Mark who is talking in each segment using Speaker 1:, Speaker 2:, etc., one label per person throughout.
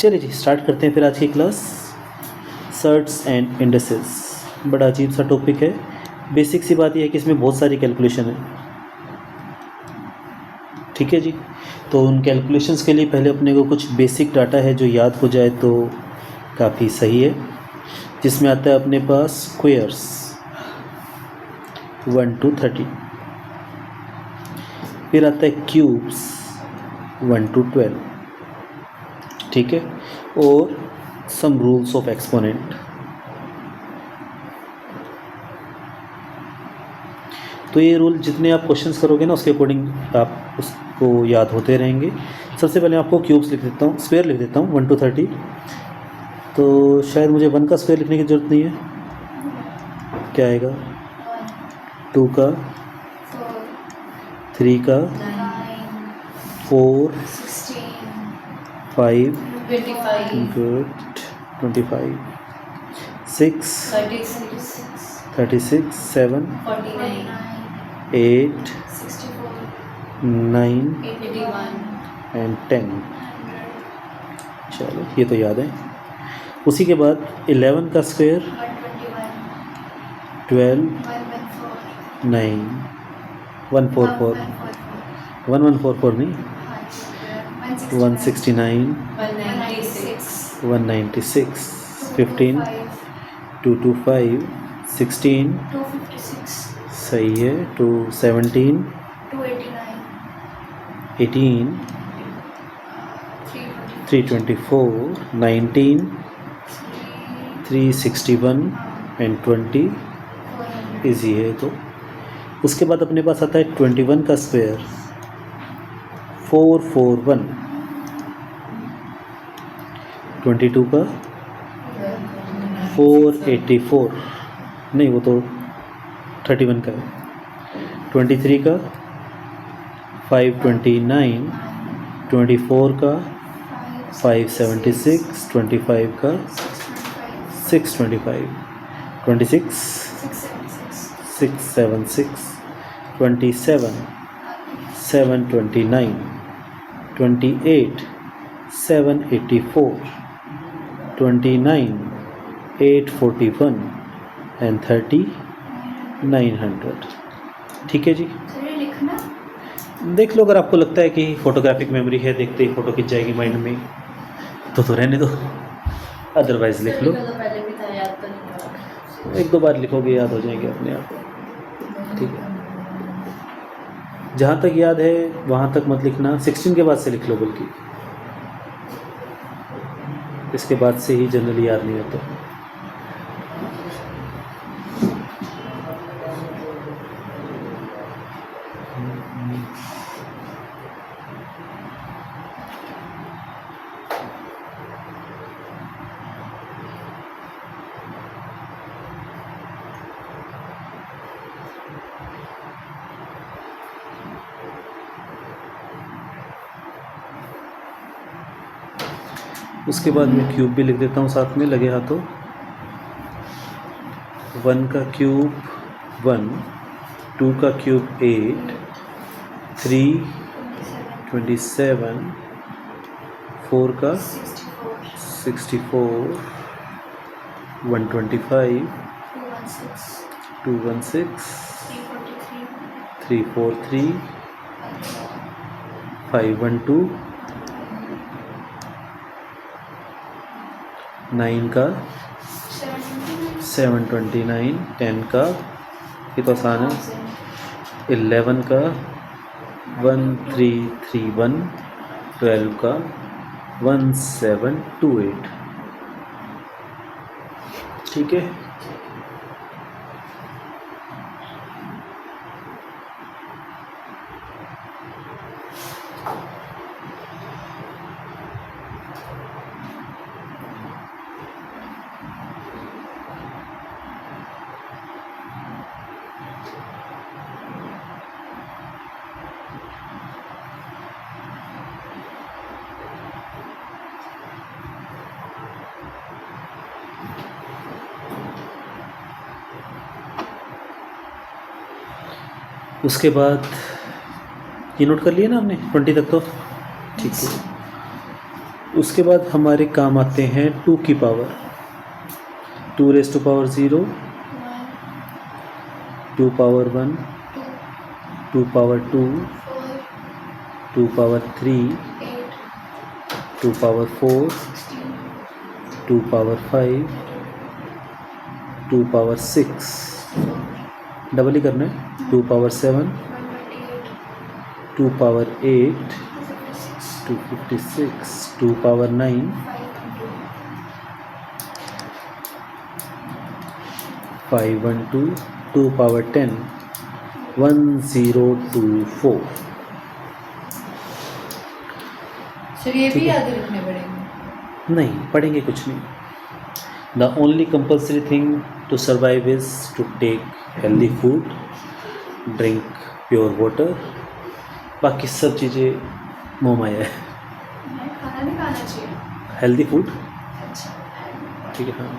Speaker 1: चलिए जी स्टार्ट करते हैं फिर आज की क्लास। सर्ट्स एंड इंडेसेस बड़ा अजीब सा टॉपिक है। बेसिक सी बात यह है कि इसमें बहुत सारी कैलकुलेशन है। ठीक है जी, तो उन कैलकुलेशंस के लिए पहले अपने को कुछ बेसिक डाटा है जो याद हो जाए तो काफ़ी सही है। जिसमें आता है अपने पास स्क्वेयर्स 1 to 30, फिर आता है क्यूब्स 1 to 12, ठीक है, और सम रूल्स ऑफ एक्सपोनेंट। तो ये रूल जितने आप क्वेश्चंस करोगे ना उसके अकॉर्डिंग आप उसको याद होते रहेंगे। सबसे पहले आपको क्यूब्स लिख देता हूँ, स्क्वायर लिख देता हूँ 1 to 30। तो शायद मुझे 1 का स्क्वायर लिखने की ज़रूरत नहीं है। क्या आएगा? 2 का, 3 का, 4, 5, गुड, 25, 6, 36, 7, 8, 9 एंड 10। चलो ये तो याद है। उसी के बाद 11 का स्क्वायर 12, 9, 144, 1144 नहीं, 169, 196, 15, 225, 16, सही है, 217, 18, 324, 19, 361 एंड 20 इजी है। तो उसके बाद अपने पास आता है 21 का स्क्वायर 441, 22 का 484, नहीं वो तो 31 का है, 23 का 529, 24 का 576, 25 का 625, 26, 676, 27, 729, 28, 784, 29, 841 एंड 30, 900। ठीक है जी, देख लो। अगर आपको लगता है कि फोटोग्राफिक मेमोरी है, देखते ही फ़ोटो खिंच जाएगी माइंड में, तो रहने दो, अदरवाइज लिख लो। एक दो बार लिखोगे याद हो जाएंगे अपने आप। ठीक है, जहाँ तक याद है वहाँ तक मत लिखना, 16 के बाद से लिख लो, बल्कि इसके बाद से ही जनरली याद नहीं होता। उसके बाद मैं क्यूब भी लिख देता हूँ साथ में लगे हाथों। 1 का क्यूब 1, 2 का क्यूब 8, 3 27, 4 का 64, 125, 216, 343, 512, 9 का 729, 10 का, ये तो आसान है, 11 का 1331, 12 का 1728। ठीक है, उसके बाद ये नोट कर लिया ना हमने 20 तक तो। ठीक है, उसके बाद हमारे काम आते हैं 2 की power, 2 raise to power 0, 2 power 1, 2 power 2, 2 power 3, 2 power 4, 2 power 5, 2 power 6, double ही करना है, 2 power 7, 2 power 8, 256, 2 power 9, 512, 2 power 10, 1024।
Speaker 2: Sir ये भी याद रखने पड़ेंगे?
Speaker 1: नहीं पढ़ेंगे कुछ नहीं। The only compulsory thing to survive is to take healthy food, drink pure water, बाकी सब चीज़ें मोह माया है।
Speaker 2: खाना नहीं खाना चाहिए।
Speaker 1: हेल्दी फूड,
Speaker 2: अच्छा,
Speaker 1: ठीक है, हाँ,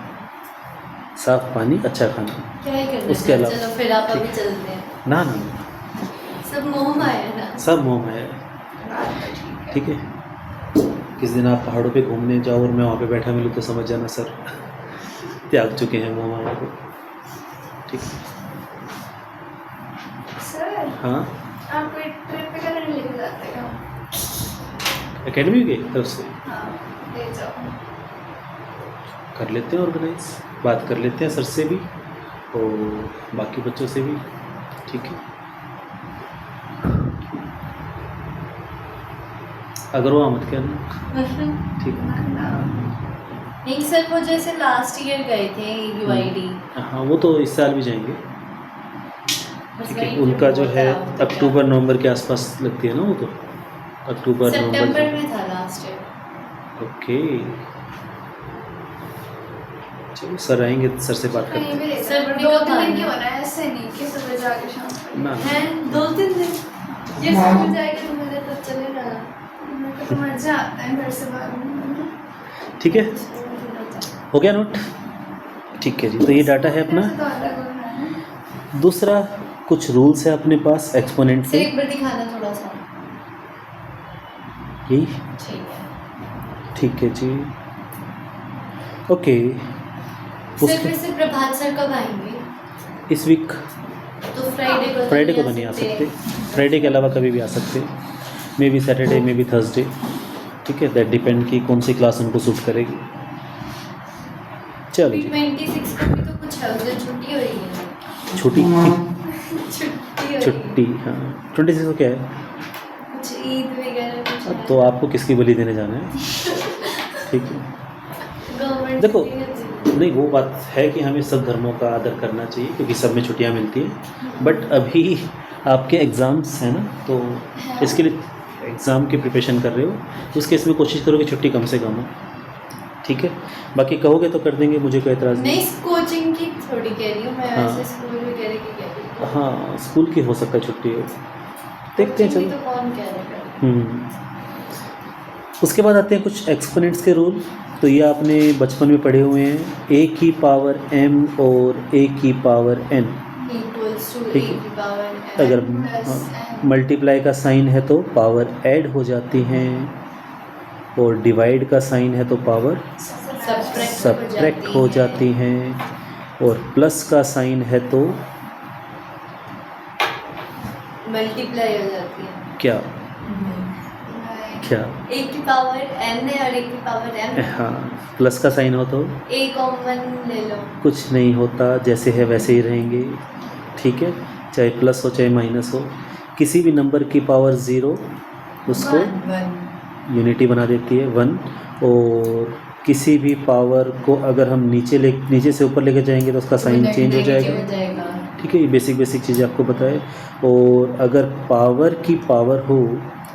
Speaker 1: साफ पानी, अच्छा खाना,
Speaker 2: क्या ही करना
Speaker 1: उसके
Speaker 2: है?
Speaker 1: अलावा
Speaker 2: चलो फिर आप अभी चलते हैं।
Speaker 1: ना ना,
Speaker 2: सब मोह माया है ना।
Speaker 1: सब मोह माया है,
Speaker 2: बात तो ठीक है।
Speaker 1: ठीक है। किस दिन आप पहाड़ों पे घूमने जाओ और मैं वहाँ पे बैठा मिलूँ तो समझ जाना सर त्याग चुके हैं मोह माया को, ठीक है।
Speaker 2: सर
Speaker 1: हाँ,
Speaker 2: आप कोई ट्रिप पे करने लेके जाते हो?
Speaker 1: एकेडमी की तरफ से
Speaker 2: हाँ, ले जाओ।
Speaker 1: कर लेते हैं ऑर्गेनाइज, बात कर लेते हैं सर से भी और बाकी बच्चों से भी, ठीक है। अगर वो आमद क्या ना, ठीक है।
Speaker 2: नहीं सर, वो जैसे लास्ट ईयर गए थे UID,
Speaker 1: हाँ वो तो इस साल भी जाएंगे,
Speaker 2: बस
Speaker 1: ठीक
Speaker 2: वही
Speaker 1: है। उनका जो है
Speaker 2: ट्रिप होता
Speaker 1: अक्टूबर नवंबर के आसपास लगती है ना, वो तो अक्टूबर
Speaker 2: सितंबर
Speaker 1: नवंबर,
Speaker 2: में था लास्ट ईयर।
Speaker 1: ओके। चलो सर आएंगे, सर से बात करते हैं।
Speaker 2: सर,
Speaker 3: सर
Speaker 2: बड़ी
Speaker 3: 2
Speaker 2: कहानी।
Speaker 3: दिन क्यों होना है? ऐसे नहीं कि सुबह जाके शाम को।
Speaker 1: ना
Speaker 2: हैं 2-3 दिन?
Speaker 3: ये स्कूल जाएगा तो मुझे तो चलेगा ना। मेरे को तो मजा आता है घर से बाहर।
Speaker 1: ठीक है, हो गया नोट, ठीक है जी। तो ये डाटा है अपना।
Speaker 3: तो अलग होना है।
Speaker 1: दूसरा कुछ रूल्स है अपने पास एक्सपोनेंट
Speaker 2: सर
Speaker 1: के,
Speaker 2: एक बार दिखाना थोड़ा सा।
Speaker 1: यही,
Speaker 2: ठीक है।
Speaker 1: ठीक है जी, ओके।
Speaker 2: सर
Speaker 1: उसके
Speaker 2: वैसे प्रभात सर कब आएंगे?
Speaker 1: इस वीक,
Speaker 2: तो फ्राइडे
Speaker 1: को तो नहीं आ सकते, फ्राइडे के अलावा कभी भी आ सकते, may be Saturday, may be Thursday, ठीक है। दैट डिपेंड कि कौन सी क्लास उनको सूट करेगी। चलो जी,
Speaker 2: 26 को भी तो कुछ है, उस दिन छुट्टी हो रही है।
Speaker 1: छुट्टी,
Speaker 2: छुट्टी हो रही है।
Speaker 1: छुट्टी, हाँ 26 को क्या है?
Speaker 2: कुछ ईद वगैरह कुछ है।
Speaker 1: तो आपको किसकी बलि देने जाना है, ठीक है।
Speaker 2: गवर्नमेंट
Speaker 1: देखो,
Speaker 2: छुट्टी है।
Speaker 1: नहीं वो बात है कि हमें सब धर्मों का आदर करना चाहिए क्योंकि सब में छुट्टियां मिलती हैं, बट अभी आपके एग्ज़ाम्स हैं ना, तो इसके लिए एग्ज़ाम की प्रिपरेशन कर रहे हो, उस केस में कोशिश करो कि छुट्टी कम से कम हो, ठीक है। बाकी कहोगे तो कर देंगे, मुझे कोई एतराज़ नहीं।
Speaker 2: नहीं कोचिंग की थोड़ी कह रही हूँ मैं,
Speaker 1: हाँ।
Speaker 2: ऐसे स्कूल वगैरह की कह रही हूँ।
Speaker 1: हाँ स्कूल की हो सकता है छुट्टी हो, देखते हैं,
Speaker 2: कोचिंग की
Speaker 1: चलो।
Speaker 2: तो कौन कह रहा
Speaker 1: उसके बाद आते हैं कुछ एक्सपोनेंट्स के रूल। तो ये आपने बचपन में पढ़े हुए हैं, a की पावर m और a की पावर n,
Speaker 2: है? इक्वल्स टू
Speaker 1: ठीक
Speaker 2: a
Speaker 1: है।
Speaker 2: की पावर n
Speaker 1: अगर
Speaker 3: प्लस
Speaker 1: मल्टीप्लाई का साइन है तो पावर ऐड हो जाती हैं, और डिवाइड का साइन है तो पावर सब्ट्रैक्ट हो जाती हैं, और प्लस का साइन है तो
Speaker 2: मल्टीप्लाई हो जाती है।
Speaker 1: क्या, क्या,
Speaker 2: a की पावर n है और a की पावर m।
Speaker 1: हाँ प्लस का साइन हो तो
Speaker 2: a कॉमन ले लो।
Speaker 1: कुछ नहीं होता, जैसे है वैसे ही रहेंगे, ठीक है। चाहे प्लस हो चाहे माइनस हो, किसी भी नंबर की पावर 0 उसको
Speaker 2: 1
Speaker 1: यूनिटी बना देती है 1, और किसी भी पावर को अगर हम नीचे से ऊपर लेके जाएंगे तो उसका साइन चेंज हो जाएगा, ठीक है। ये बेसिक चीज़ें आपको पता है। और अगर पावर की पावर हो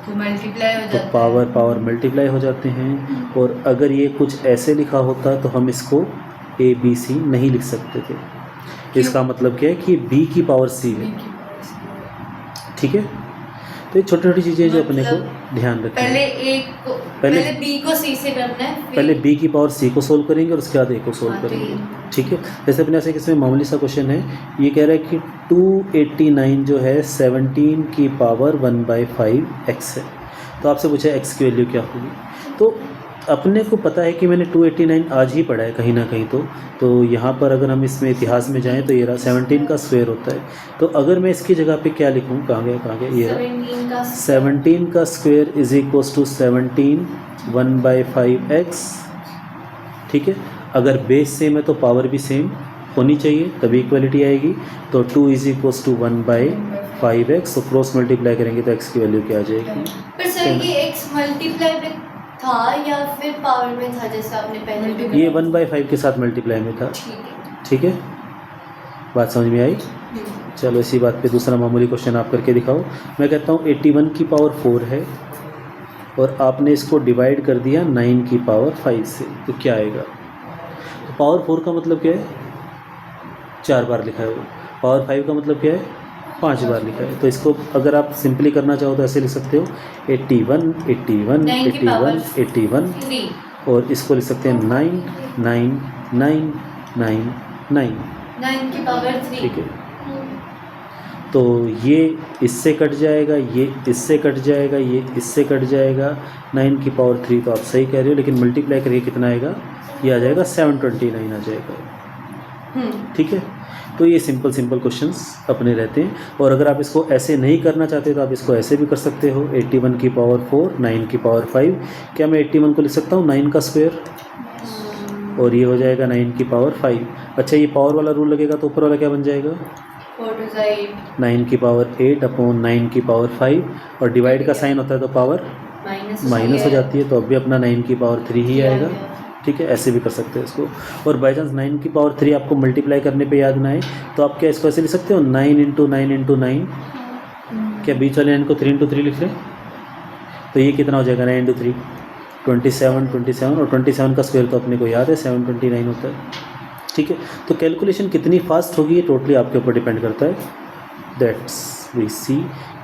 Speaker 2: तो मल्टीप्लाई हो
Speaker 1: तो
Speaker 2: जाता है।
Speaker 1: पावर मल्टीप्लाई हो जाते हैं, और अगर ये कुछ ऐसे लिखा होता तो हम इसको ABC नहीं लिख सकते थे। इसका मतलब क्या है कि B की पावर C है, ठीक है। तो ये छोटी छोटी चीज़ें जो अपने को ध्यान रखनी
Speaker 2: पहले
Speaker 1: है।
Speaker 2: a को पहले b को c से करना है, फिर
Speaker 1: पहले B की पावर C को सोल्व करेंगे और उसके बाद A को सोल्व
Speaker 2: हाँ, तो
Speaker 1: करेंगे,
Speaker 2: ये-
Speaker 1: ठीक है। जैसे अपने ऐसे किसी में मामूली सा क्वेश्चन है, ये कह रहा है कि 289 जो है 17 की पावर 1/5 x है, तो आपसे पूछा x की वैल्यू क्या होगी। तो अपने को पता है कि मैंने 289 आज ही पढ़ा है कहीं ना कहीं, तो यहाँ पर अगर हम इसमें इतिहास में जाएं तो ये रहा 17 का स्क्वायर होता है। तो अगर मैं इसकी जगह पे क्या लिखूं, कहाँ गया ये रहा 17 का square is equals to 17 1/5x। ठीक है, अगर बेस सेम है तो पावर भी सेम होनी चाहिए तभी इक्वलिटी आएगी। तो 2 इज इक्वल्स टू 1/5x, तो क्रॉस मल्टीप्लाई करेंगे तो x की वैल्यू क्या आ जाएगी।
Speaker 2: पर सर ये x मल्टीप्लाई में था या फिर पावर में था, जैसे आपने पहले भी
Speaker 1: ये 1/5 के साथ मल्टीप्लाई में था।
Speaker 2: ठीक है।
Speaker 1: ठीक है, बात समझ में आई। चलो इसी बात पे दूसरा मामूली क्वेश्चन आप करके दिखाओ। मैं कहता हूँ 81 की पावर 4 है और आपने इसको डिवाइड कर दिया 9 की पावर 5 से, तो क्या आएगा। तो पावर 4 का मतलब क्या है, 4 बार लिखा है वो। पावर 5 का मतलब क्या है, 5 बार लिखा है। तो इसको अगर आप सिंपली करना चाहो तो ऐसे लिख सकते हो 81 81 81 81 और इसको लिख सकते हैं 9 9 9 9 9
Speaker 2: 9 की पावर 3।
Speaker 1: ठीक है, तो ये इससे कट जाएगा, ये इससे कट जाएगा, ये इससे कट जाएगा। 9 की पावर 3 तो आप सही कह रहे हो, लेकिन मल्टीप्लाई करके कितना आएगा, ये आ जाएगा 729 आ जाएगा। ठीक है, तो ये सिंपल क्वेश्चंस अपने रहते हैं। और अगर आप इसको ऐसे नहीं करना चाहते तो आप इसको ऐसे भी कर सकते हो 81 की पावर 4 9 की पावर 5। क्या मैं 81 को लिख सकता हूँ 9 का स्क्वायर, और ये हो जाएगा 9 की पावर 5। अच्छा, ये पावर वाला रूल लगेगा तो ऊपर वाला क्या बन जाएगा, 9 की पावर 8 अपॉन 9 की पावर 5, और डिवाइड का साइन होता है तो पावर माइनस हो जाती है, तो अब भी अपना 9 की पावर 3 ही आएगा। ठीक है, ऐसे भी कर सकते हैं इसको। और बाई चांस 9 की पावर 3 आपको मल्टीप्लाई करने पे याद ना आए तो आप क्या इसको ऐसे लिख सकते हो 9 × 9 × 9। क्या बीच वाले 9 को 3 × 3 लिख लें, तो ये कितना हो जाएगा 9 × 3 27 27, और 27 का स्क्वायर तो अपने को याद है 729 होता है। ठीक है, तो कैलकुलेशन कितनी फास्ट होगी ये टोटली आपके ऊपर डिपेंड करता है। दैट्स वी सी।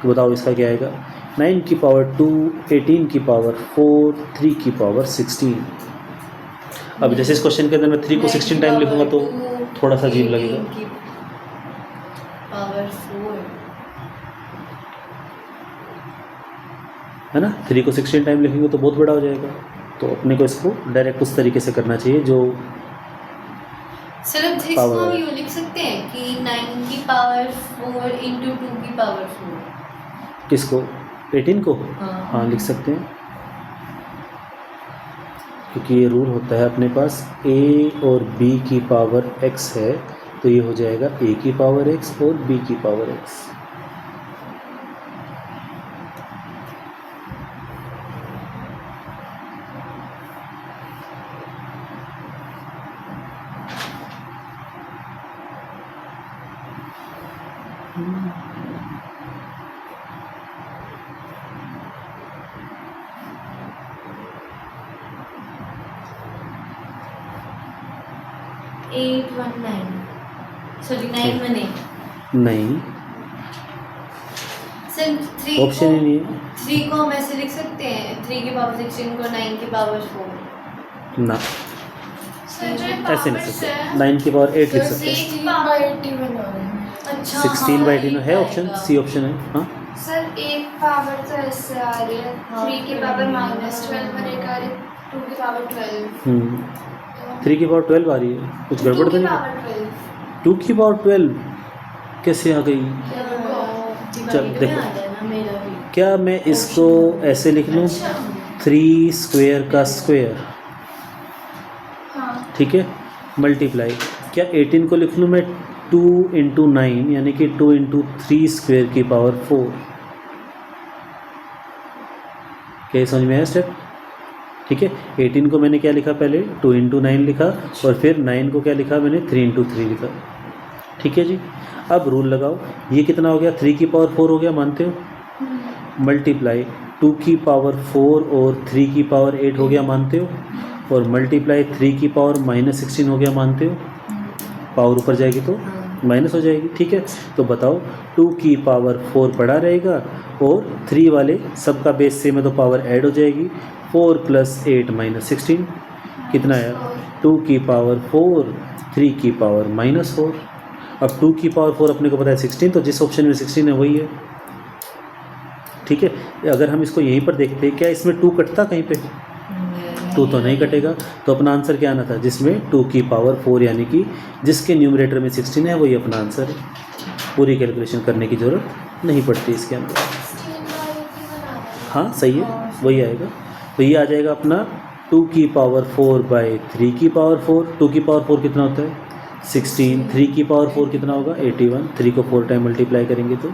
Speaker 1: तो बताओ इसका क्या आएगा, 9 की पावर 2 18 की पावर 4 3 की पावर 16। अब जैसे इस क्वेश्चन के अंदर मैं 3 को 16 टाइम लिखूंगा तो थोड़ा सा अजीब लगेगा।
Speaker 2: पावर 4
Speaker 1: है ना, 3 को 16 टाइम लिखेंगे तो बहुत बड़ा हो जाएगा। तो अपने को इसको डायरेक्ट उस तरीके से करना चाहिए जो
Speaker 2: सर। अब इसको हम यूँ लिख सकते हैं कि 9 की पावर 4 × 2 की पावर 4।
Speaker 1: किसको, 18 को?
Speaker 2: हाँ
Speaker 1: लिख सकते हैं, क्योंकि ये रूल होता है अपने पास a और b की पावर x है, तो ये हो जाएगा a की पावर x और b की पावर x। नहीं,
Speaker 2: सर 3
Speaker 1: ऑप्शन ही नहीं है
Speaker 2: 3 को हम ऐसे लिख सकते हैं 3 की पावर 16 को 9 की पावर 4
Speaker 1: ना,
Speaker 3: सर जो
Speaker 1: ऐसे लिख
Speaker 3: पावर
Speaker 1: सकते हैं 9 की पावर 8 लिख सकते हैं।
Speaker 3: 16/81 हो रहा है।
Speaker 2: अच्छा
Speaker 1: 16/18 है ऑप्शन, सी ऑप्शन है। हाँ,
Speaker 3: सर एक पावर तो ऐसे आ रही है 3 की पावर -12 और एक आ रही 2 की पावर 12।
Speaker 1: 3 की पावर 12 आ रही है, कुछ
Speaker 3: 2
Speaker 1: गड़बड़ तो
Speaker 3: की
Speaker 1: नहीं।
Speaker 3: पावर 12
Speaker 1: 2 की पावर 12 कैसे आ गई, चल देखो। क्या मैं इसको ऐसे लिख लूँ 3 स्क्वायर का स्क्वायर,
Speaker 3: हाँ
Speaker 1: ठीक है, मल्टीप्लाई, क्या 18 को लिख लूँ मैं 2 × 9 यानी कि 2 × 3 स्क्वायर की पावर 4। क्या समझ में आया स्टेप? ठीक है, 18 को मैंने क्या लिखा, पहले 2 × 9 लिखा, और फिर 9 को क्या लिखा मैंने 3 × 3 लिखा। ठीक है जी, अब रूल लगाओ, ये कितना हो गया 3 की पावर 4 हो गया, मानते हो? मल्टीप्लाई 2 की पावर 4 और 3 की पावर 8 हो गया, मानते हो? और मल्टीप्लाई 3 की पावर -16 हो गया, मानते हो? पावर ऊपर जाएगी तो माइनस हो जाएगी। ठीक है, तो बताओ 2 की पावर 4 बड़ा रहेगा और 3 वाले सबका बेस सेम है तो पावर ऐड हो जाएगी। 4 + 8 -16 कितना आया, 2 की पावर 4 3 की पावर -4। अब 2 की पावर 4 अपने को पता है 16, तो जिस ऑप्शन में 16 है वही है। ठीक है, अगर हम इसको यहीं पर देखते हैं, क्या इसमें 2 कटता कहीं पे? 2 तो नहीं कटेगा, तो अपना आंसर क्या आना था, जिसमें 2 की पावर 4 यानी कि जिसके न्यूमरेटर में 16 है वही अपना आंसर है। पूरी कैलकुलेशन करने की ज़रूरत नहीं पड़ती इसके अंदर। हाँ सही है, वही आएगा। तो ये आ जाएगा अपना 2 की पावर 4 बाई 3 की पावर 4। 2 की पावर 4 कितना होता है 16, 3 की पावर 4 कितना होगा 81, 3 को 4 टाइम मल्टीप्लाई करेंगे तो।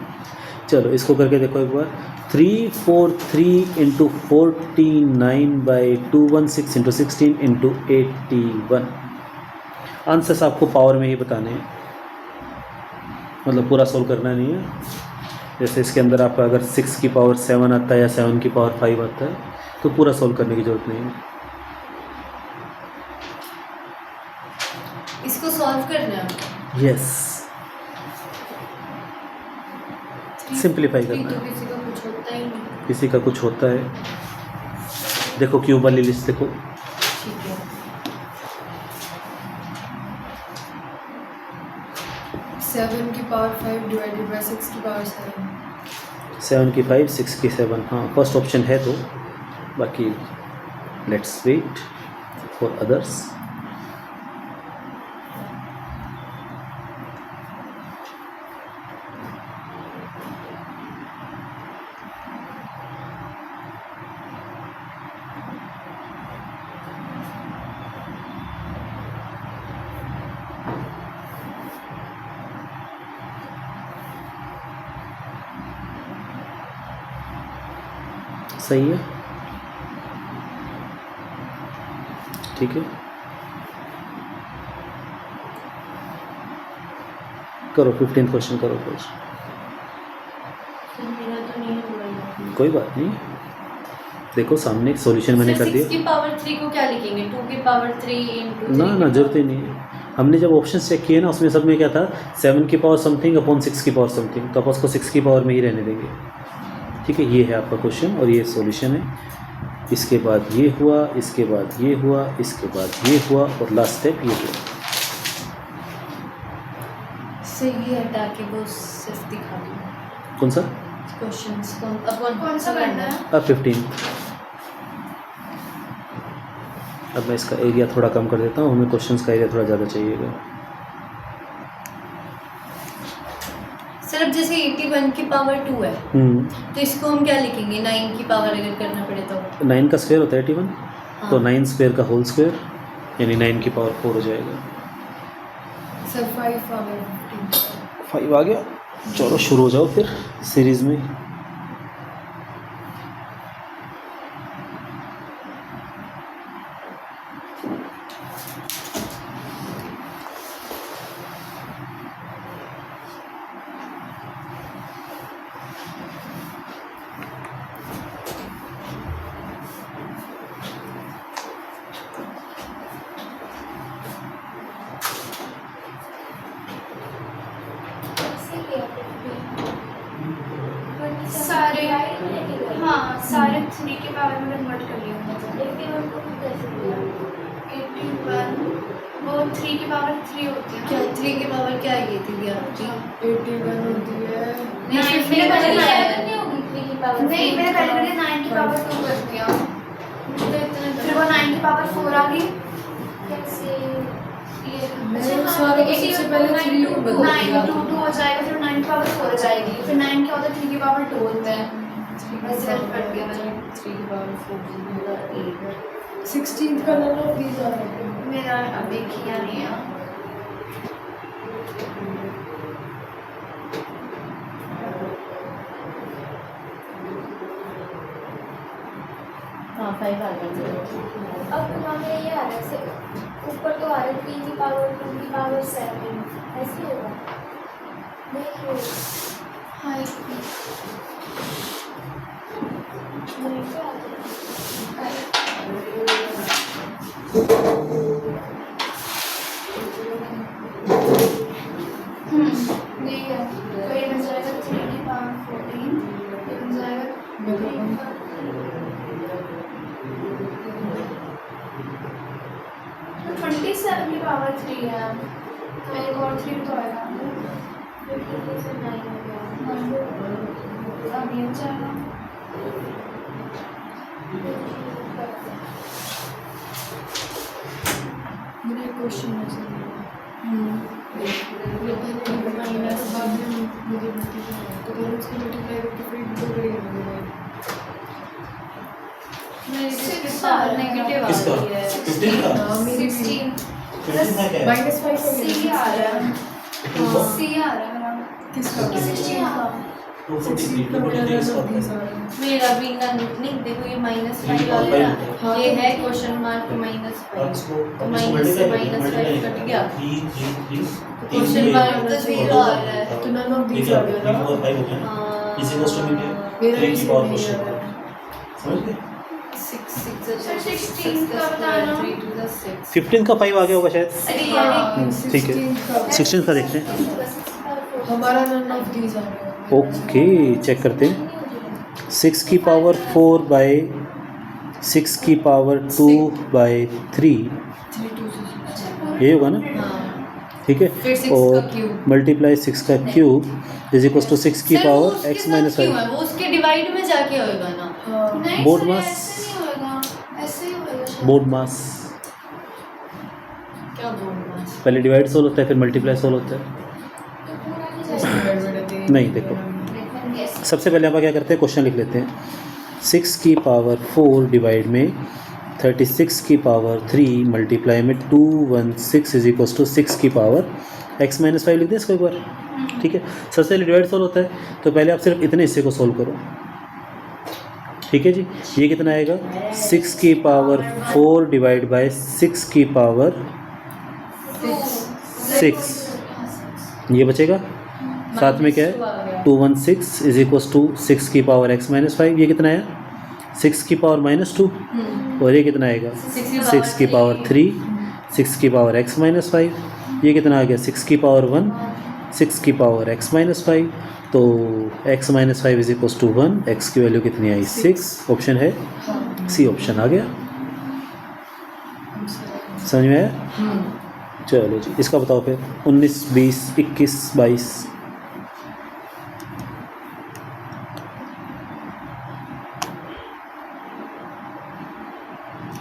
Speaker 1: चलो इसको करके देखो एक बार, 343 into 49 by 216 into 16 into 81। Answers आपको पावर में ही बताने हैं, मतलब पूरा सोल्व करना नहीं है। जैसे इसके अंदर आपका अगर 6 की पावर 7 आता है या 7 की पावर 5 आता है तो पूरा सोल्व करने की ज़रूरत नहीं है।
Speaker 2: इसको सॉल्व करना है।
Speaker 1: यस, सिंप्लीफाई करना
Speaker 2: तो
Speaker 1: है।
Speaker 2: किसी का कुछ होता ही नहीं।
Speaker 1: किसी का कुछ होता है। देखो क्यूब वाली लिस्ट देखो,
Speaker 2: ठीक है,
Speaker 4: 7 की पावर 5 डिवाइडेड बाय 6 की पावर 7।
Speaker 1: 7 की 5 6 की 7, हाँ फर्स्ट ऑप्शन है। तो बाकी लेट्स वेट फॉर अदर्स। सही है, ठीक है, करो 15th क्वेश्चन करो फिर।
Speaker 2: मेरा तो नहीं हुआ।
Speaker 1: कोई बात नहीं, देखो सामने सॉल्यूशन मैंने कर
Speaker 2: 6
Speaker 1: दिया।
Speaker 2: की पावर 3 को क्या लिखेंगे, 2 की पावर 3 इंटू
Speaker 1: ना ना जरूरत ही नहीं है। हमने जब ऑप्शन चेक किए ना उसमें सब में क्या था 7 की पावर समथिंग अपॉन 6 की पावर समथिंग, तो आप उसको 6 की पावर में ही रहने देंगे। ठीक है, ये है आपका क्वेश्चन और ये सॉल्यूशन है। इसके बाद ये हुआ, इसके बाद ये हुआ, इसके बाद ये हुआ और लास्ट स्टेप ये हुआ।
Speaker 2: सही हटा के वो सिर्फ दिखा दो
Speaker 1: कौन सा?
Speaker 2: क्वेश्चंस
Speaker 3: कौन सा करना है?
Speaker 1: अब 15। अब मैं इसका एरिया थोड़ा कम कर देता हूँ, हमें क्वेश्चंस का एरिया थोड़ा ज़्यादा चाहिएगा।
Speaker 2: सर अब जैसे 81 की पावर 2 है तो इसको हम क्या लिखेंगे, 9 की पावर अगर करना पड़े तो?
Speaker 1: 9 का स्क्वायर होता है 81,
Speaker 2: हाँ।
Speaker 1: तो 9 स्क्वायर का होल स्क्वायर यानी 9 की पावर 4 हो जाएगा।
Speaker 4: Sir 5 power 15।
Speaker 1: 5 आ गया। चलो शुरू हो जाओ फिर सीरीज़ में।
Speaker 3: सारे हाँ सारे 3 के पावर में कन्वर्ट कर लिया मतलब 81 को कैसे दिया 81 वो 3 की पावर 3 होती है
Speaker 2: क्या 3 की पावर क्या ये थी आपकी?
Speaker 4: 81 होती है।
Speaker 2: नहीं,
Speaker 3: मैंने पहले
Speaker 2: नहीं होगी 3 की पावर।
Speaker 3: नहीं मैंने पहले 9 की पावर 2 कर दिया, फिर वो 9 की पावर 4 आ गई। कैसे
Speaker 4: मैंने सारे को सबसे पहले 3 को बदल दिया।
Speaker 3: 9 2 हो जाएगा, फिर 9 की पावर 4 हो जाएगी, फिर 9 क्या होता है 3 की पावर 2 होता है। वैसे कर दिया मैंने।
Speaker 4: 3 की पावर 4 16th का नंबर प्लीज आ रहा है।
Speaker 3: मेरा अभी किया नहीं है।
Speaker 2: हाँ 5 आ गया।
Speaker 3: अब हमें ये आ रहा है ऊपर तो आ रहा है 3 की पावर 2 की पावर 7 ऐसे होगा नहीं हाँ नहीं है तो ये बन जाएगा 3 की पावर 14, ये बन जाएगा 27 की पावर 3 है, तो एक और 3 तो आएगा। अब ये जाएगा
Speaker 4: क्वेश्चन में से
Speaker 2: माइनस
Speaker 4: बाद में मुझे तो फिर उसकी मल्टीप्लाई करके फिर दो करेंगे
Speaker 2: सिक्स नेगेटिव आ
Speaker 1: किसका?
Speaker 2: रही है
Speaker 1: 15 का?
Speaker 4: मेरी
Speaker 3: 16
Speaker 1: 15 का क्या है?
Speaker 4: -5
Speaker 3: सी आ रहा है
Speaker 1: किसका?
Speaker 3: सी आ रहा है मेरा
Speaker 4: किसका
Speaker 3: 16 आ रहा है
Speaker 1: 243 243 इसका होता है।
Speaker 2: मेरा भी ना नहीं, देखो ये -5
Speaker 1: 3
Speaker 2: आ
Speaker 1: और
Speaker 2: गया,
Speaker 1: 5
Speaker 2: ये है क्वेश्चन मार्क -5
Speaker 1: अब इसको
Speaker 2: तो माइनस से -5 कट गया,
Speaker 1: 3 3 3
Speaker 2: क्वेश्चन मार्क तो 0 आ रहा है।
Speaker 4: तो none of these
Speaker 1: ठीक है
Speaker 4: आ गया
Speaker 1: 3
Speaker 4: ना
Speaker 1: 4 5 हो गया ना इसी क्वेश्चन में क्या
Speaker 4: मेरा
Speaker 1: 3 की
Speaker 4: इसमें
Speaker 1: पावर
Speaker 4: नहीं
Speaker 1: क्वेश्चन
Speaker 4: आ रहा है।
Speaker 1: समझ गए
Speaker 2: 6
Speaker 3: Sir, 16 का बताना।
Speaker 2: 3 to the 6
Speaker 1: 15 का 5 आ गया होगा शायद ठीक है 16 का देखते हैं
Speaker 4: हमारा none of these आ रहा है
Speaker 1: ओके चेक करते हैं 6 की पावर 4 बाय 6 की पावर 2 बाय 3
Speaker 4: 3 2 6
Speaker 1: ये होगा ना ठीक है
Speaker 2: फिर 6 का
Speaker 1: और
Speaker 2: क्यूब।
Speaker 1: मल्टीप्लाई 6 का क्यूब इज इक्वल टू 6 की
Speaker 2: सर, वो
Speaker 1: पावर
Speaker 2: उसके
Speaker 1: x
Speaker 2: साथ
Speaker 1: माइनस
Speaker 2: क्यों
Speaker 1: 5
Speaker 2: है? वो उसके डिवाइड में जाके होएगा ना।
Speaker 4: हाँ
Speaker 3: नहीं
Speaker 1: बोर्ड
Speaker 3: सर,
Speaker 1: मास।
Speaker 3: ऐसे नहीं होएगा ऐसे ही होएगा शायद।
Speaker 1: बोर्ड मास
Speaker 2: क्या बोलना है?
Speaker 1: पहले डिवाइड सोल्व होता है फिर मल्टीप्लाई सोल्व होता है नहीं देखो सबसे पहले आप क्या करते हैं क्वेश्चन लिख लेते हैं 6 की पावर 4 डिवाइड में 36 की पावर 3 मल्टीप्लाई में 216 इज इक्वल टू 6 की पावर x माइनस 5 लिख दें इसको एक बार ठीक है सबसे पहले डिवाइड सोल्व होता है तो पहले आप सिर्फ इतने हिस्से को सोल्व करो ठीक है जी ये कितना आएगा 6 की पावर 4 डिवाइड बाय 6 की पावर 6 ये बचेगा साथ में क्या है 216 इज इक्वल टू 6 की पावर x माइनस 5 ये कितना आया 6 की पावर -2 और ये कितना आएगा 6 की पावर 3 6 की पावर x माइनस 5 ये कितना आ गया 6 की पावर 1 6 की पावर x माइनस 5 तो x minus 5 is equal to 1 x की वैल्यू कितनी आई 6 ऑप्शन है सी ऑप्शन आ गया समझ में आया चलो जी इसका बताओ फिर 19 20 21 22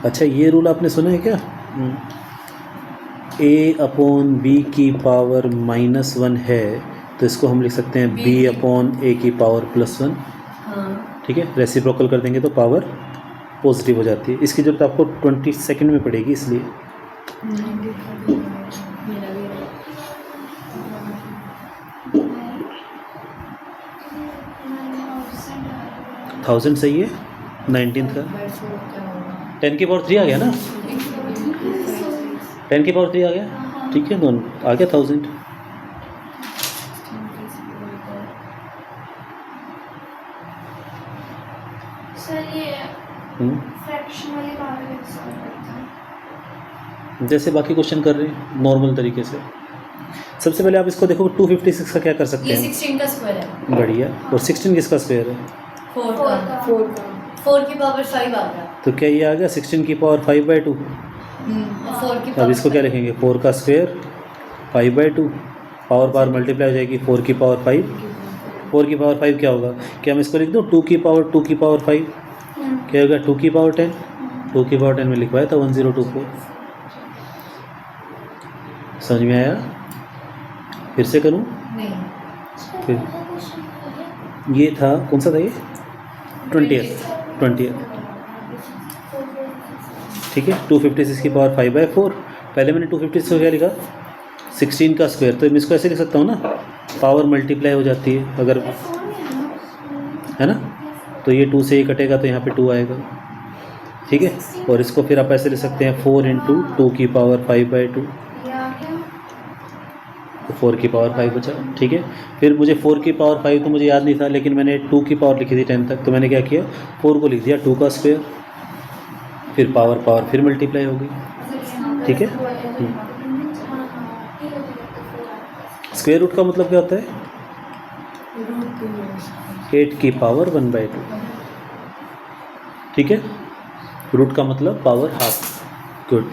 Speaker 1: अच्छा ये रूल आपने सुना है क्या a/b की पावर -1 है तो इसको हम लिख सकते हैं b/a की पावर +1 ठीक है रेसिप्रोकल कर देंगे तो पावर पॉजिटिव हो जाती है इसकी जरूरत आपको 20 सेकंड में पड़ेगी इसलिए थाउजेंड सही है 19 का 10 की पावर 3 आ गया ना 10 की पावर 3 आ गया ठीक है दोनों आ गया 1000
Speaker 3: सर ये फ्रैक्शन वाली बात है सॉल्व करते हैं
Speaker 1: जैसे बाकी क्वेश्चन कर रहे हैं नॉर्मल तरीके से सबसे पहले आप इसको देखो 256 का क्या कर सकते
Speaker 2: ये
Speaker 1: हैं
Speaker 2: 16 का स्क्वायर है,
Speaker 1: बढ़िया और 16 किसका स्क्वायर है
Speaker 2: 4
Speaker 3: 4
Speaker 2: का,
Speaker 3: का
Speaker 4: 4 का
Speaker 2: 4 की पावर 5 आ गया।
Speaker 1: तो क्या ये आ गया 16 की पावर 5/2
Speaker 2: और 4 की
Speaker 1: अब
Speaker 2: पावर
Speaker 1: इसको क्या लिखेंगे 4 का स्क्वायर 5/2 पावर मल्टीप्लाई हो जाएगी 4 की पावर 5 4 की पावर 5 क्या होगा क्या मैं इसको लिख दूँ 2 की पावर 5 क्या होगा 2 की पावर 10 2 की पावर 10 में लिखवाया था 1024 समझ में आया फिर से करूँ
Speaker 2: नहीं
Speaker 1: फिर ये था कौन सा था ये 20th ठीक है 256 की पावर 5/4 पहले मैंने 256 को क्या लिखा 16 का स्क्वायर तो मैं इसको ऐसे लिख सकता हूँ ना पावर मल्टीप्लाई हो जाती है अगर है ना तो ये 2 से ये कटेगा तो यहाँ पे 2 आएगा ठीक है और इसको फिर आप ऐसे लिख सकते हैं 4 × 2 की पावर 5/2 तो 4 की पावर 5 बचा ठीक है फिर मुझे 4 की पावर 5 तो मुझे याद नहीं था लेकिन मैंने 2 की पावर लिखी थी 10 तक तो मैंने क्या किया 4 को लिख दिया 2 का स्क्वायर फिर पावर फिर मल्टीप्लाई हो गई ठीक है स्क्वायर रूट का मतलब क्या होता है 8 की पावर 1/2 ठीक है रूट का मतलब पावर हाफ गुड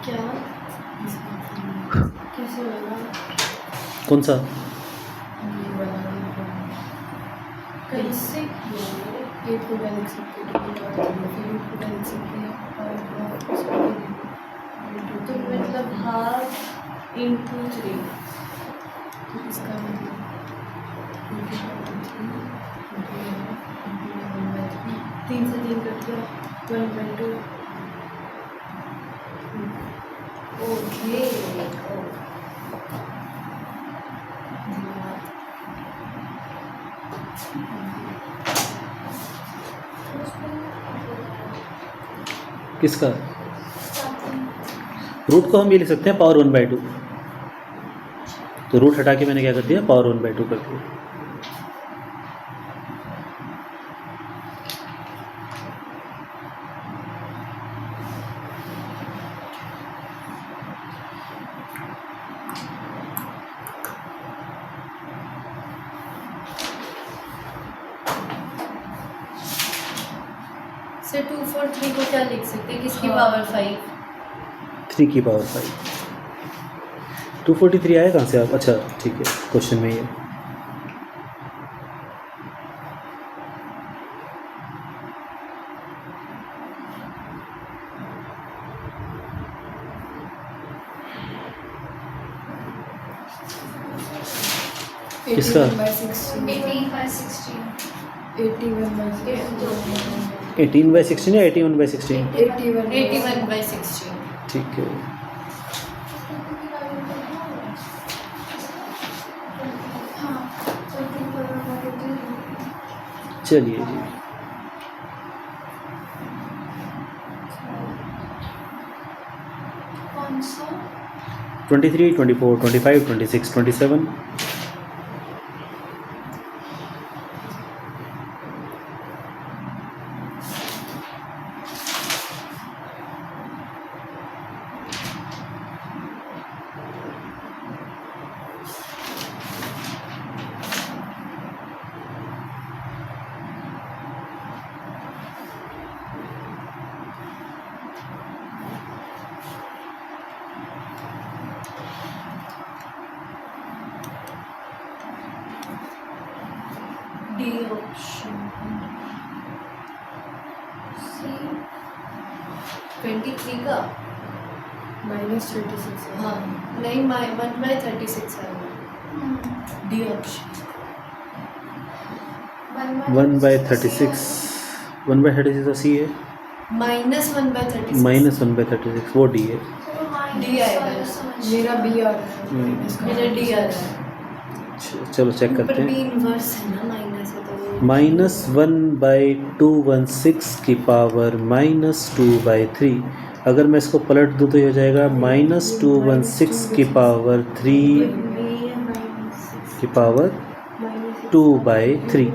Speaker 2: क्या
Speaker 4: कैसे होगा
Speaker 1: कौन सा
Speaker 2: कैसे
Speaker 4: एक को क्या लिख सकते हैं फिर एक को क्या लिख सकते हैं
Speaker 2: तो मतलब हाफ इंटू 3।
Speaker 4: इसका मतलब
Speaker 2: 3 से 3 कट गया 1/2। ओके
Speaker 1: किसका रूट को हम ये लिख सकते हैं पावर 1/2। तो रूट हटा के मैंने क्या कर दिया, पावर 1/2 कर दिया।
Speaker 2: सर 2 4 3 को क्या लिख सकते हैं, किसकी
Speaker 4: हाँ।
Speaker 2: पावर 5?
Speaker 1: 3 की पावर 5। 243 आया कहाँ से आप? अच्छा ठीक है, क्वेश्चन में ये किसका?
Speaker 3: 18/16
Speaker 1: 18/16 या 81/16?
Speaker 2: 81/16।
Speaker 1: ठीक है।
Speaker 3: हाँ, 13/43।
Speaker 1: चलिए जी,
Speaker 3: कौन सा?
Speaker 1: 23, 24, 25, 26, 27।
Speaker 2: D option.
Speaker 3: सी
Speaker 2: 23 का
Speaker 4: -36 है।
Speaker 2: हाँ नहीं 1/36 है डी ऑप्शन।
Speaker 1: 1/36। 1/36 तो सी है,
Speaker 2: -1/36
Speaker 1: -1/36 वो डी है।
Speaker 2: डी आएगा।
Speaker 4: मेरा बी आ रहा है।
Speaker 2: मेरा डी आ रहा है।
Speaker 1: चलो चेक
Speaker 2: ऊपर
Speaker 1: करते
Speaker 2: भी
Speaker 1: हैं।
Speaker 2: इन्वर्स है ना, माइनस है तो वो
Speaker 1: -1/216 की पावर -2/3। अगर मैं इसको पलट दूँ तो ये हो जाएगा -216 की पावर 3 की पावर 2/3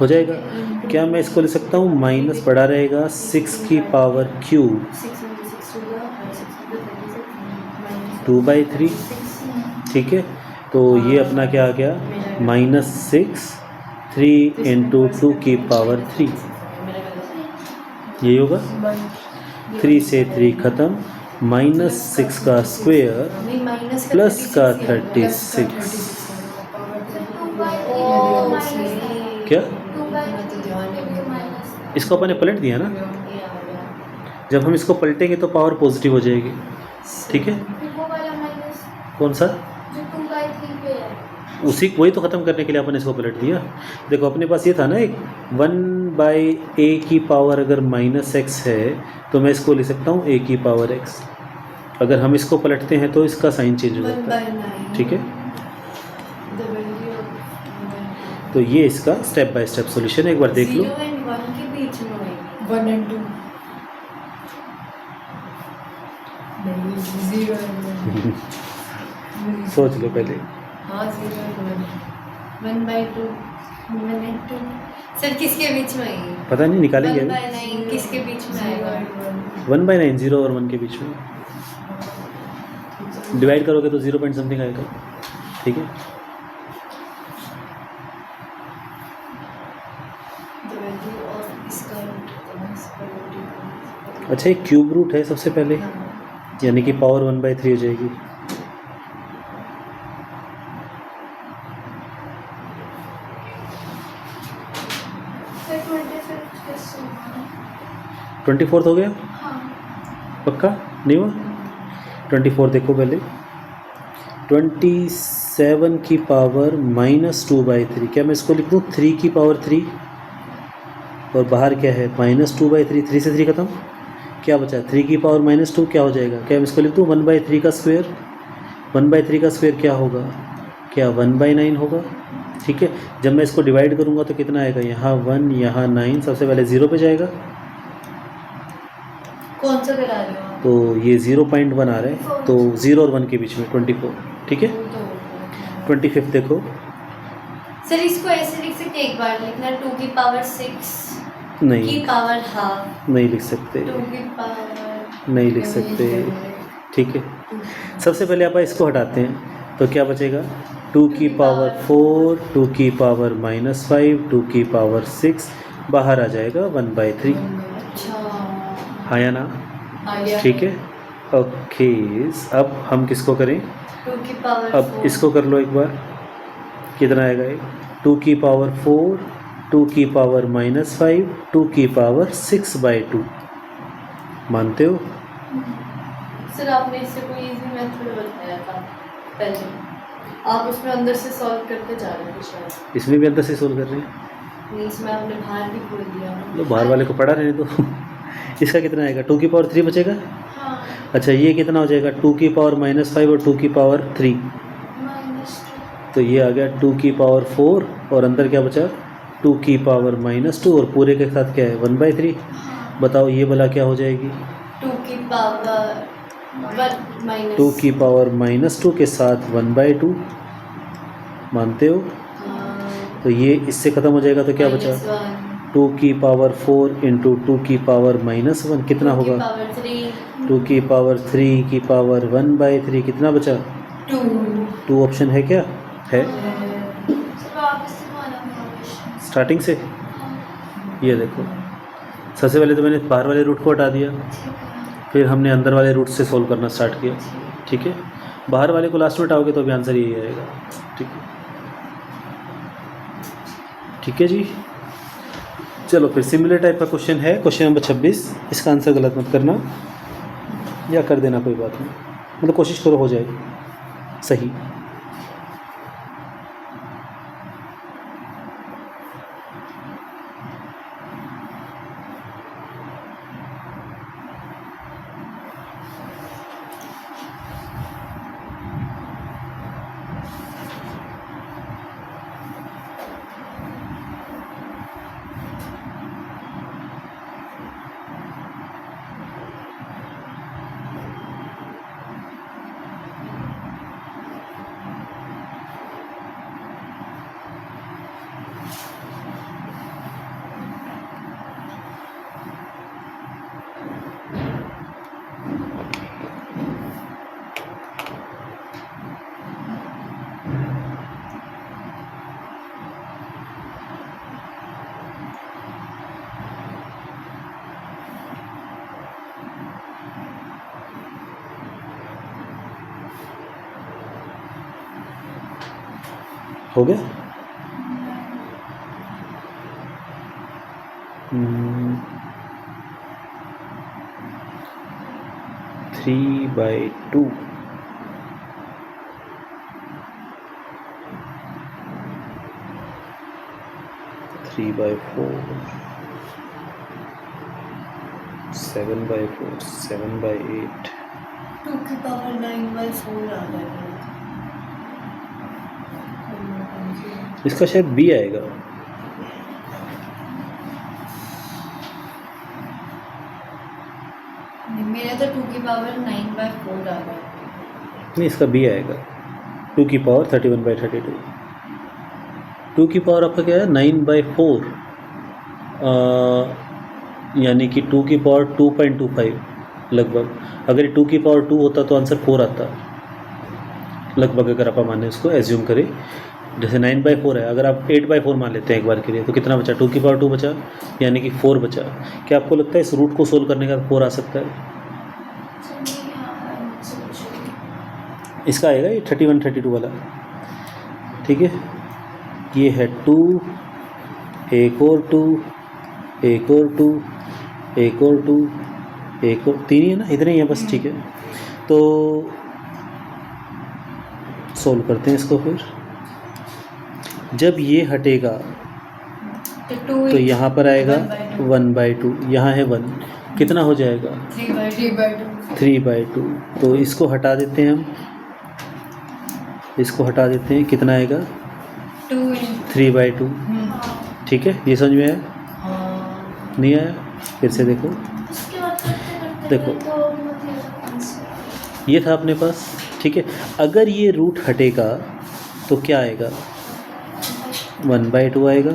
Speaker 1: हो जाएगा। क्या मैं इसको ले सकता हूँ, माइनस पड़ा रहेगा 6 की पावर क्यूब 2/3। ठीक है, तो ये अपना क्या आ गया, -6 3 इंटू 2 की पावर 3। यही होगा। 3 से 3 ख़त्म, -6 का स्क्वायर
Speaker 2: नहीं माइनस
Speaker 1: प्लस का 36। क्या? इसको अपन ने पलट दिया ना, जब हम इसको पलटेंगे तो पावर पॉजिटिव हो जाएगी। ठीक है, कौन सा? उसी वही तो ख़त्म करने के लिए अपन इसको पलट दिया। देखो अपने पास ये था ना एक 1/a की पावर अगर -x है तो मैं इसको ले सकता हूँ a की पावर x। अगर हम इसको पलटते हैं तो इसका साइन चेंज हो जाता है। ठीक है, तो ये इसका स्टेप बाय स्टेप सॉल्यूशन है, एक बार देख लो।
Speaker 2: 0 and 1 के बीच में होएगी।
Speaker 4: 1 and 2 नहीं 0 and 1
Speaker 1: सोच लो पहले।
Speaker 2: हाँ 0 and 1 1/2 1 and 2। सर किसके बीच में आएगी?
Speaker 1: पता नहीं, निकालेंगे
Speaker 2: 1/9 किसके बीच में आएगा?
Speaker 1: 1/9 0 और 1 के बीच में डिवाइड करोगे तो 0 पॉइंट समथिंग आएगा। ठीक है,
Speaker 2: The value of इसका
Speaker 1: अच्छा एक क्यूब रूट है सबसे पहले, यानी कि पावर 1/3 हो जाएगी।
Speaker 3: फिर 25 कैसे होगा?
Speaker 1: 24 हो गया।
Speaker 3: हाँ
Speaker 1: पक्का नहीं हुआ? 24 देखो पहले, 27 की पावर -2/3, क्या मैं इसको लिख दूँ 3 की पावर 3, और बाहर क्या है -2/3, 3 से 3 खत्म, क्या बचा 3 की पावर -2, क्या हो जाएगा, क्या मैं इसको लिख दूँ 1/3 का स्क्वायर, 1/3 का स्क्वायर क्या होगा, क्या 1/9 होगा। ठीक है, जब मैं इसको डिवाइड करूँगा तो कितना आएगा, यहाँ 1 यहाँ 9, सबसे पहले 0 पे जाएगा,
Speaker 2: कौन सा करा रहे हो आप?
Speaker 1: तो ये 0.1 आ रहा है, तो 0 और 1 के बीच में 24। ठीक है, 25 देखो,
Speaker 2: सर इसको ऐसे लिख सकते हैं, एक बार लिखना 2 की पावर 6 की
Speaker 1: नहीं
Speaker 2: पावर हाफ,
Speaker 1: नहीं लिख सकते,
Speaker 2: 2 की पावर
Speaker 1: नहीं लिख सकते। ठीक है, सबसे पहले आप इसको हटाते हैं तो क्या बचेगा, 2 की पावर 4, 2 की पावर -5, 2 की पावर 6, बाहर आ जाएगा 1/3।
Speaker 2: अच्छा
Speaker 1: हाँ या ना?
Speaker 2: आ गया।
Speaker 1: ठीक है, ओके। अब हम किसको करें,
Speaker 2: 2 की पावर
Speaker 1: अब
Speaker 2: 4
Speaker 1: इसको कर लो एक बार, कितना आएगा ये, 2 की पावर 4, 2 की पावर -5, 2 की पावर 6/2, मानते हो?
Speaker 2: सर आपने इससे कोई इजी मेथड बताया था पहले, आप उसमें अंदर से सॉल्व करते जा रहे थे शायद।
Speaker 1: इसमें भी अंदर से सोल्व कर रहे हैं,
Speaker 2: नहीं, इसमें आपने बाहर भी खोल दिया ना।
Speaker 1: तो बाहर वाले को पढ़ा रहे हैं तो इसका कितना आएगा, 2 की पावर 3 बचेगा।
Speaker 3: हाँ
Speaker 1: अच्छा, ये कितना हो जाएगा, 2 की पावर -5 और 2 की पावर 3,
Speaker 3: -2
Speaker 1: तो ये आ गया 2 की पावर 4, और अंदर क्या बचा 2 की पावर -2, और पूरे के साथ क्या है 1/3। बताओ ये वाला क्या हो जाएगी,
Speaker 2: 2 की पावर 1 माइनस
Speaker 1: 2 की पावर -2 के साथ 1/2, मानते हो? तो ये इससे ख़त्म हो जाएगा, तो क्या बचा 2 की पावर 4 इंटू 2 की पावर -1, कितना होगा, 2 की पावर 3 की पावर 1/3, कितना बचा 2 ऑप्शन है, क्या है
Speaker 3: सब वापस से माना क्वेश्चन।
Speaker 1: स्टार्टिंग से। ये देखो, सबसे पहले तो मैंने बाहर वाले रूट को हटा दिया, फिर हमने अंदर वाले रूट से सोल्व करना स्टार्ट किया। ठीक है, बाहर वाले को लास्ट में हटाओगे तो भी आंसर यही आएगा। ठीक है, ठीक है जी। चलो फिर सिमिलर टाइप का क्वेश्चन है, क्वेश्चन नंबर 26, इसका आंसर गलत मत करना या कर देना, कोई बात नहीं, मतलब कोशिश करो हो जाए सही। हो गया? 3/2 3/4 7/4 7/8
Speaker 2: 2 की पावर 9/4 आ जाएगा।
Speaker 1: इसका शायद बी आएगा।
Speaker 2: मेरा तो 2 की पावर 9/4 आ रहा है।
Speaker 1: नहीं, इसका बी आएगा, 2 की पावर 31/32। 2 की पावर आपका क्या है 9/4, यानी कि 2 की पावर 2.25 लगभग। अगर 2 की पावर 2 होता तो आंसर 4 आता लगभग, अगर आप माने इसको एज्यूम करें। जैसे 9/4 है, अगर आप 8/4 मान लेते हैं एक बार के लिए, तो कितना बचा 2 की पावर 2 बचा, यानी कि 4 बचा। क्या आपको लगता है इस रूट को सोल्व करने का 4 आ सकता है? इसका आएगा ये 31 32 वाला। ठीक है, ये है 2, एक और 2, एक और 2, एक और 2, एक और 3 ही है ना, इतने ही है बस, ठीक है। तो सोल्व करते हैं इसको फिर। जब ये हटेगा तो यहाँ पर आएगा 1/2, यहाँ है 1, कितना हो जाएगा 3/2। तो इसको हटा देते हैं हम, इसको हटा देते हैं, कितना आएगा 3/2। ठीक है, ये समझ में आया? नहीं आया? फिर से देखो,
Speaker 3: उसके बाद करते
Speaker 1: देखो।
Speaker 3: तो मतलब आंसर
Speaker 1: ये था अपने पास, ठीक है। अगर ये रूट हटेगा तो क्या आएगा 1/2 आएगा।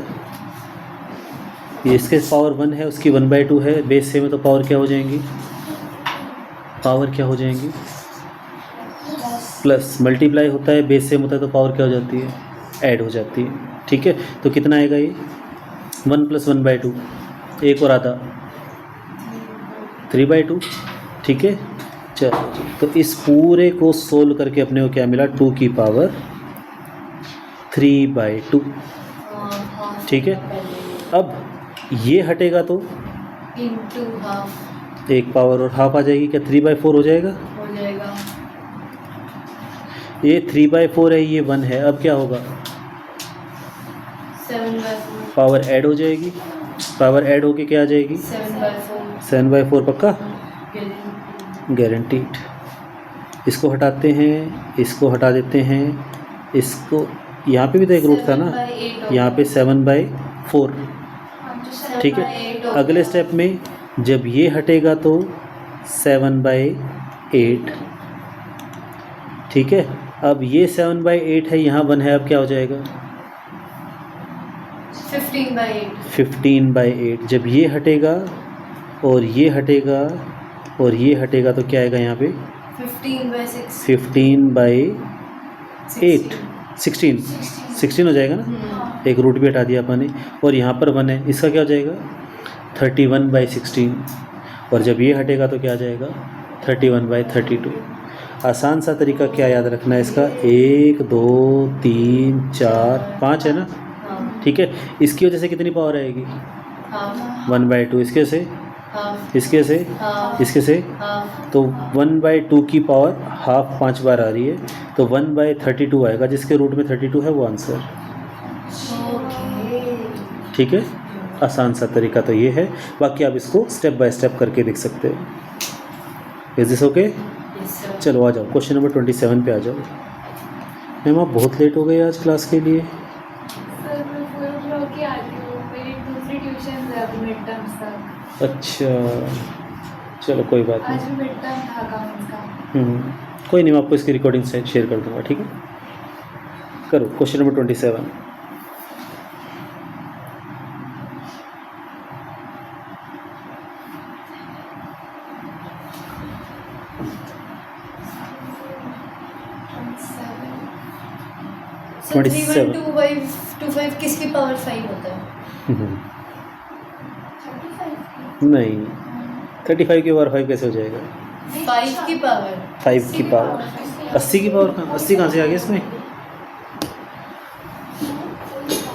Speaker 1: ये इसके पावर 1 है, उसकी 1/2 है, बेस सेम है तो पावर क्या हो जाएंगी, पावर क्या हो जाएंगी प्लस। मल्टीप्लाई होता है, बेस सेम होता है तो पावर क्या हो जाती है, ऐड हो जाती है। ठीक है, तो कितना आएगा ये 1 + 1/2, एक और आधा 3/2। ठीक है, चलो तो इस पूरे को सोल्व करके अपने को क्या मिला 2 की पावर 3/2। ठीक है, अब ये हटेगा तो
Speaker 2: इनटू हाफ
Speaker 1: एक पावर और हाफ आ जाएगी, क्या 3/4 हो जाएगा।
Speaker 2: हो जाएगा।
Speaker 1: ये 3/4 है, ये 1 है, अब क्या होगा
Speaker 2: 7/4
Speaker 1: पावर ऐड हो जाएगी, पावर ऐड होके क्या आ जाएगी
Speaker 2: 7/4
Speaker 1: 7/4 पक्का,
Speaker 2: guarantee।
Speaker 1: गारंटीड। इसको हटाते हैं, इसको हटा देते हैं, इसको यहाँ पे भी तो एक रूट था ना,
Speaker 2: 7/8
Speaker 1: यहाँ पे 7/4। ठीक है,
Speaker 2: 7/8
Speaker 1: अगले स्टेप में जब ये हटेगा तो 7/8। ठीक है, अब ये 7/8 है, यहाँ 1 है, अब क्या हो जाएगा
Speaker 2: 15/8
Speaker 1: 15/8। जब ये हटेगा और ये हटेगा और ये हटेगा तो क्या आएगा यहाँ पे
Speaker 2: 15/6
Speaker 1: 15/8 16 हो जाएगा ना, एक रूट भी हटा दिया अपन ने, और यहाँ पर 1 है, इसका क्या हो जाएगा 31/16। और जब ये हटेगा तो क्या आ जाएगा 31/32। आसान सा तरीका क्या याद रखना है इसका, 1 2 3 4 5 है ना। ठीक है, इसकी वजह से कितनी पावर आएगी
Speaker 2: हाफ
Speaker 1: 1/2, इसके से
Speaker 2: हाफ
Speaker 1: इसके से
Speaker 2: हाफ
Speaker 1: इसके से,
Speaker 2: हाफ
Speaker 1: तो 1/2 की पावर हाफ 5 बार आ रही है, तो 1/32 आएगा, जिसके रूट में 32 है वो आंसर।
Speaker 2: ओके।
Speaker 1: ठीक है, आसान सा तरीका तो ये है, बाकी आप इसको स्टेप बाय स्टेप करके देख सकते हैं। Is this okay?
Speaker 2: Yes sir.
Speaker 1: चलो आ जाओ, क्वेश्चन नंबर 27 पे आ जाओ। मैम आप बहुत लेट हो गए आज क्लास के लिए।
Speaker 3: सर मैं 4 o'clock ही आती हूँ, मेरी दूसरी ट्यूशन है अभी मिड टर्म्स तक।
Speaker 1: अच्छा, चलो कोई बात
Speaker 3: आज
Speaker 1: नहीं।
Speaker 3: भी मिड टर्म था अकाउंट्स का।
Speaker 1: कोई नहीं, मैं आपको इसकी रिकॉर्डिंग शेयर कर दूंगा। ठीक है, करो क्वेश्चन नंबर 27।
Speaker 2: सर
Speaker 1: 27
Speaker 2: 3125 किसकी पावर 5 होता है?
Speaker 3: 35
Speaker 1: नहीं, 35 की पावर 5 कैसे हो जाएगा,
Speaker 2: 5 की पावर
Speaker 1: 5 की पावर 80 की पावर कहाँ, 80 कहाँ से आ गया इसमें।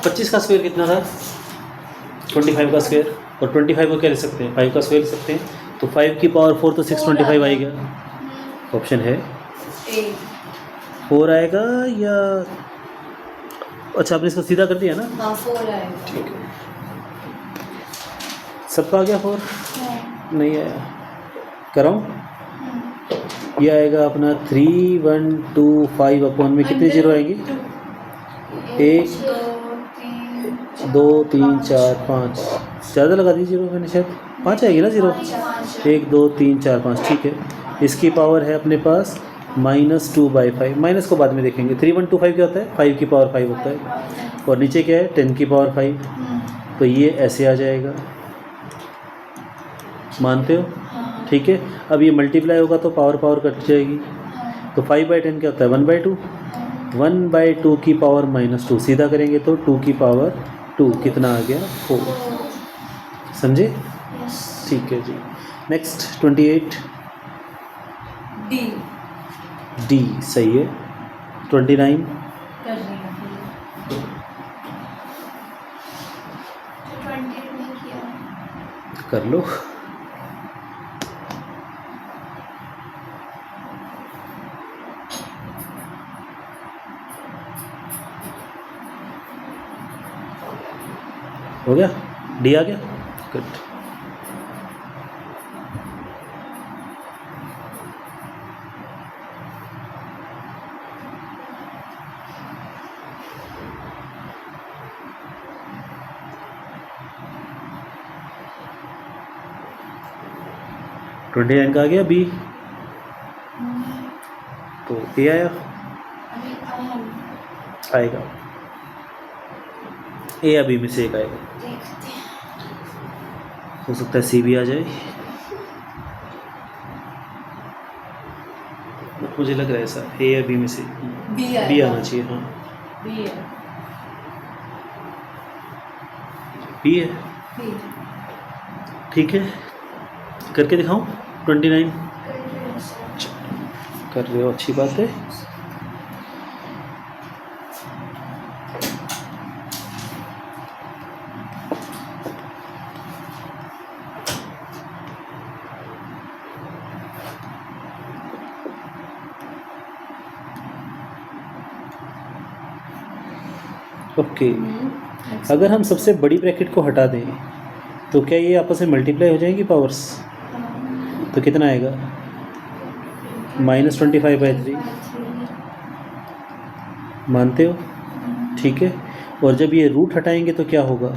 Speaker 1: 25 का स्क्वायर कितना था 25 का स्क्वायर, और 25 को क्या ले सकते हैं 5 का स्क्वायर ले सकते हैं, तो 5 की पावर 4 तो 625 आएगा। ऑप्शन है
Speaker 2: 8।
Speaker 1: 4 आएगा या, अच्छा आपने इसको सीधा कर दिया ना।
Speaker 2: हाँ 4 आएगा।
Speaker 1: ठीक है, सबका आ गया 4? नहीं आया, कराऊँ? ये आएगा अपना 3125 में कितने जीरो आएंगे 1 2 3 4 5, ज़्यादा लगा दी जीरो मैंने, शायद 5 आएगी ना जीरो। 1 2 3 4 5, ठीक है। इसकी पावर है अपने पास -2/5, माइनस को बाद में देखेंगे। 3125 क्या होता है 5 की पावर 5 होता है, और नीचे क्या है 10 की पावर 5, तो ये ऐसे आ जाएगा, मानते हो? ठीक है, अब ये मल्टीप्लाई होगा तो पावर पावर कट जाएगी, तो 5/10 क्या होता है 1/2, 1/2 की पावर -2, सीधा करेंगे तो 2 की पावर 2, कितना आ गया 4। समझे? ठीक है जी। नेक्स्ट 28
Speaker 2: डी
Speaker 1: डी सही है। 29
Speaker 2: कर रही हूँ।
Speaker 3: 20 नहीं किया।
Speaker 1: कर लो। हो गया, डी आ गया, गुड। ट्वेंटी नाइन का आ गया बी, तो ए आया,
Speaker 3: अभी हम
Speaker 1: आएगा ए या बी में से एक आएगा,
Speaker 3: देखते हैं।
Speaker 1: हो सकता है सी भी आ जाए, मुझे लग रहा है ऐसा, ए या बी में से
Speaker 2: बी
Speaker 1: बी आना चाहिए। हाँ
Speaker 2: बी है,
Speaker 1: बी है,
Speaker 2: बी।
Speaker 1: ठीक है, करके दिखाऊं 29 कर रहे हो, अच्छी बात है। ओके, अगर हम सबसे बड़ी ब्रैकेट को हटा दें तो क्या ये आपस में मल्टीप्लाई हो जाएंगी पावर्स? तो कितना आएगा? -25/3 मानते हो? ठीक है, और जब ये रूट हटाएंगे तो क्या होगा?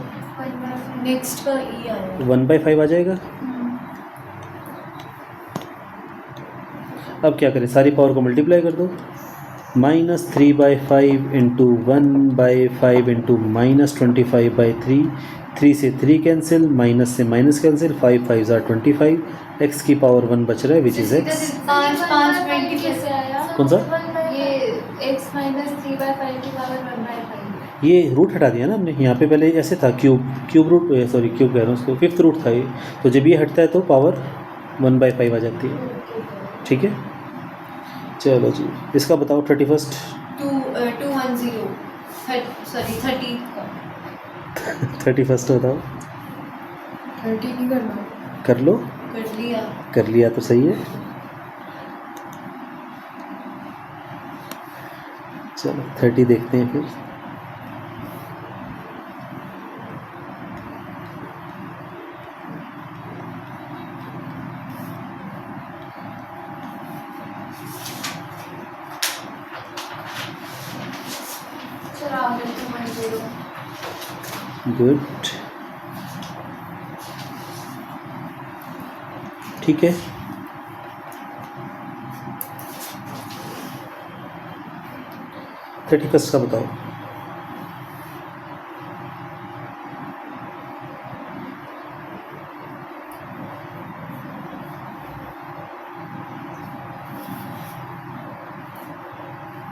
Speaker 2: नेक्स्ट का ई आएगा,
Speaker 1: 1/5 आ जाएगा। अब क्या करें, सारी पावर को मल्टीप्लाई कर दो, -3/5 इंटू 1/5 इंटू -25/3, 3 से 3 कैंसिल, माइनस से माइनस कैंसिल, 5 5 ज़ा 25, x की पावर 1 बच रहा है विच इज़ x।
Speaker 2: 5
Speaker 3: कैसे आया?
Speaker 1: कौन सा?
Speaker 2: ये x माइनस 3/5 की पावर 1/5।
Speaker 1: ये रूट हटा दिया ना हमने, यहाँ पे पहले ऐसे था क्यूब रूट, सॉरी क्यूब कह रहा हूँ उसको, फिफ्थ रूट था ये, तो जब ये हटता है तो पावर 1/5 आ जाती है। ठीक है, चलो जी, इसका बताओ 31st
Speaker 2: 210 सॉरी 30 का
Speaker 1: 31st बताओ,
Speaker 4: 30 नहीं करना।
Speaker 1: कर लो,
Speaker 2: कर
Speaker 1: लिया तो सही है। चलो 30 देखते हैं फिर।
Speaker 3: चलो आगे 210।
Speaker 1: गुड, ठीक है, थर्टी फर्स्ट का बताओ।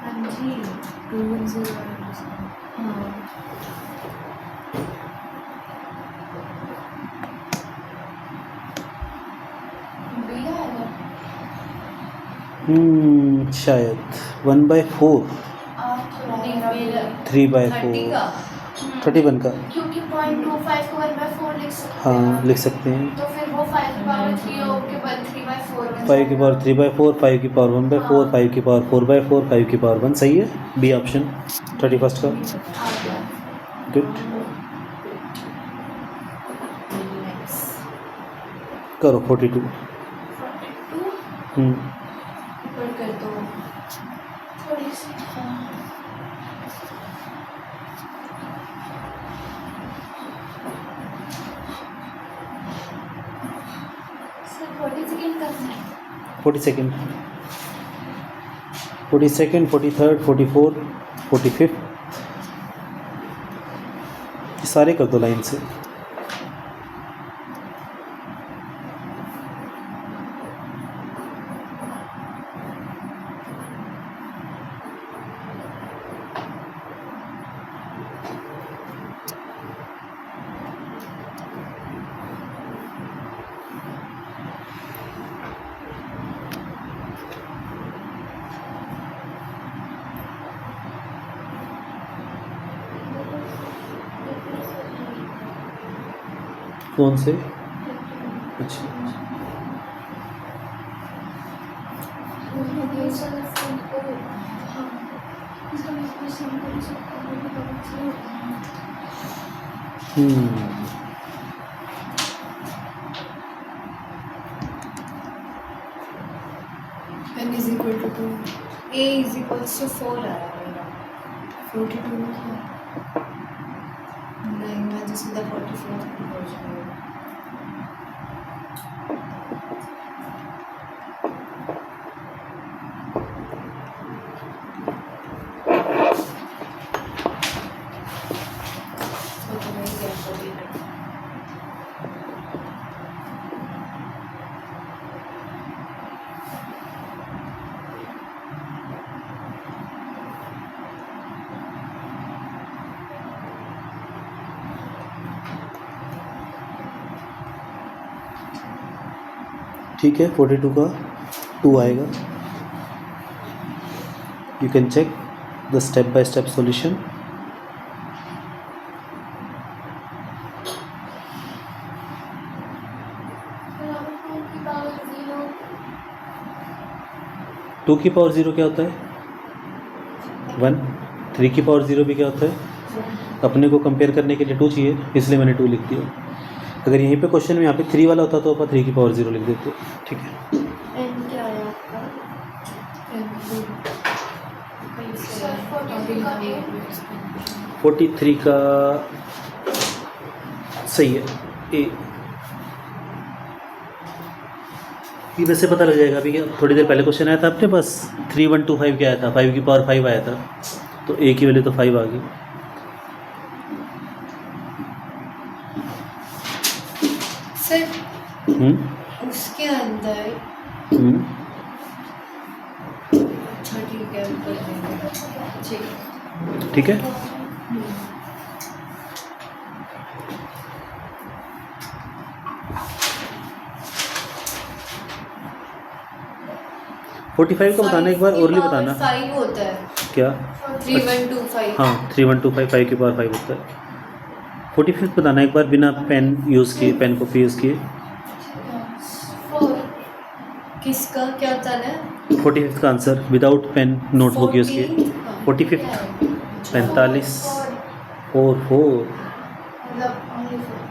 Speaker 2: हाँ जी,
Speaker 4: 210
Speaker 2: हाँ
Speaker 3: बी आएगा।
Speaker 1: शायद 1/4,
Speaker 2: नहीं, मेरा
Speaker 1: 3/4,
Speaker 2: का
Speaker 1: 31 का,
Speaker 3: क्योंकि 0.25 को 1/4 लिख सकते हैं।
Speaker 1: हाँ लिख सकते हैं।
Speaker 3: तो फिर वो 5 की पावर 3 के बाद 3/4 बन
Speaker 1: 5 की पावर 3/4, 5 की पावर 1/4, 5 की पावर 4/4, 5 की पावर 1, सही है बी ऑप्शन 31st का।
Speaker 3: आ गया।
Speaker 1: गुड, करो 42।
Speaker 3: 42
Speaker 2: ऊपर कर दो,
Speaker 3: थोड़ी सी सर 40 सेकंड करना है।
Speaker 1: 42nd, 43rd, 44, 45 सारे कर दो लाइन से। कौन से? अच्छा,
Speaker 4: n is equal to 2.
Speaker 2: a is equals to 4 आया मेरा
Speaker 4: 42 में क्या?
Speaker 2: नहीं मैं तो सीधा 44 हो जाएगा तो मैं क्या करूँ
Speaker 1: ठीक है, 42 का 2 आएगा। You can check the step by step solution. Two की पावर 0 क्या होता है? 1। 3 की पावर 0 भी क्या होता है? अपने को कंपेयर करने के लिए 2 चाहिए, इसलिए मैंने 2 लिख दिया। अगर यहीं पे क्वेश्चन में यहाँ पे 3 वाला होता तो अपन 3 की पावर 0 लिख देते। ठीक है,
Speaker 2: एन क्या है आपका
Speaker 3: सर 43 का a
Speaker 1: 43 का सही है ए। ये वैसे पता लग जाएगा अभी। क्या थोड़ी देर पहले क्वेश्चन आया था अपने पास 3125 क्या आया था? 5 की पावर 5 आया था, तो ए की वैल्यू तो 5 आ गई।
Speaker 2: सर
Speaker 1: हम्म
Speaker 2: उसके अंदर
Speaker 1: हम्म
Speaker 2: अच्छा ठीक है कर देंगे ठीक
Speaker 1: ठीक है। फोर्टी फाइव का बताना एक बार ओरली बताना
Speaker 2: 5 होता है
Speaker 1: क्या?
Speaker 2: 3125
Speaker 1: हाँ 3125 5 की पावर 5 होता है। 45 बताना एक बार बिना पेन यूज़ किए, पेन कॉपी यूज़ किए।
Speaker 3: 4
Speaker 2: किसका क्या बताना है?
Speaker 1: 45 का answer without pen notebook use किए। 45 45 4
Speaker 3: मतलब only 4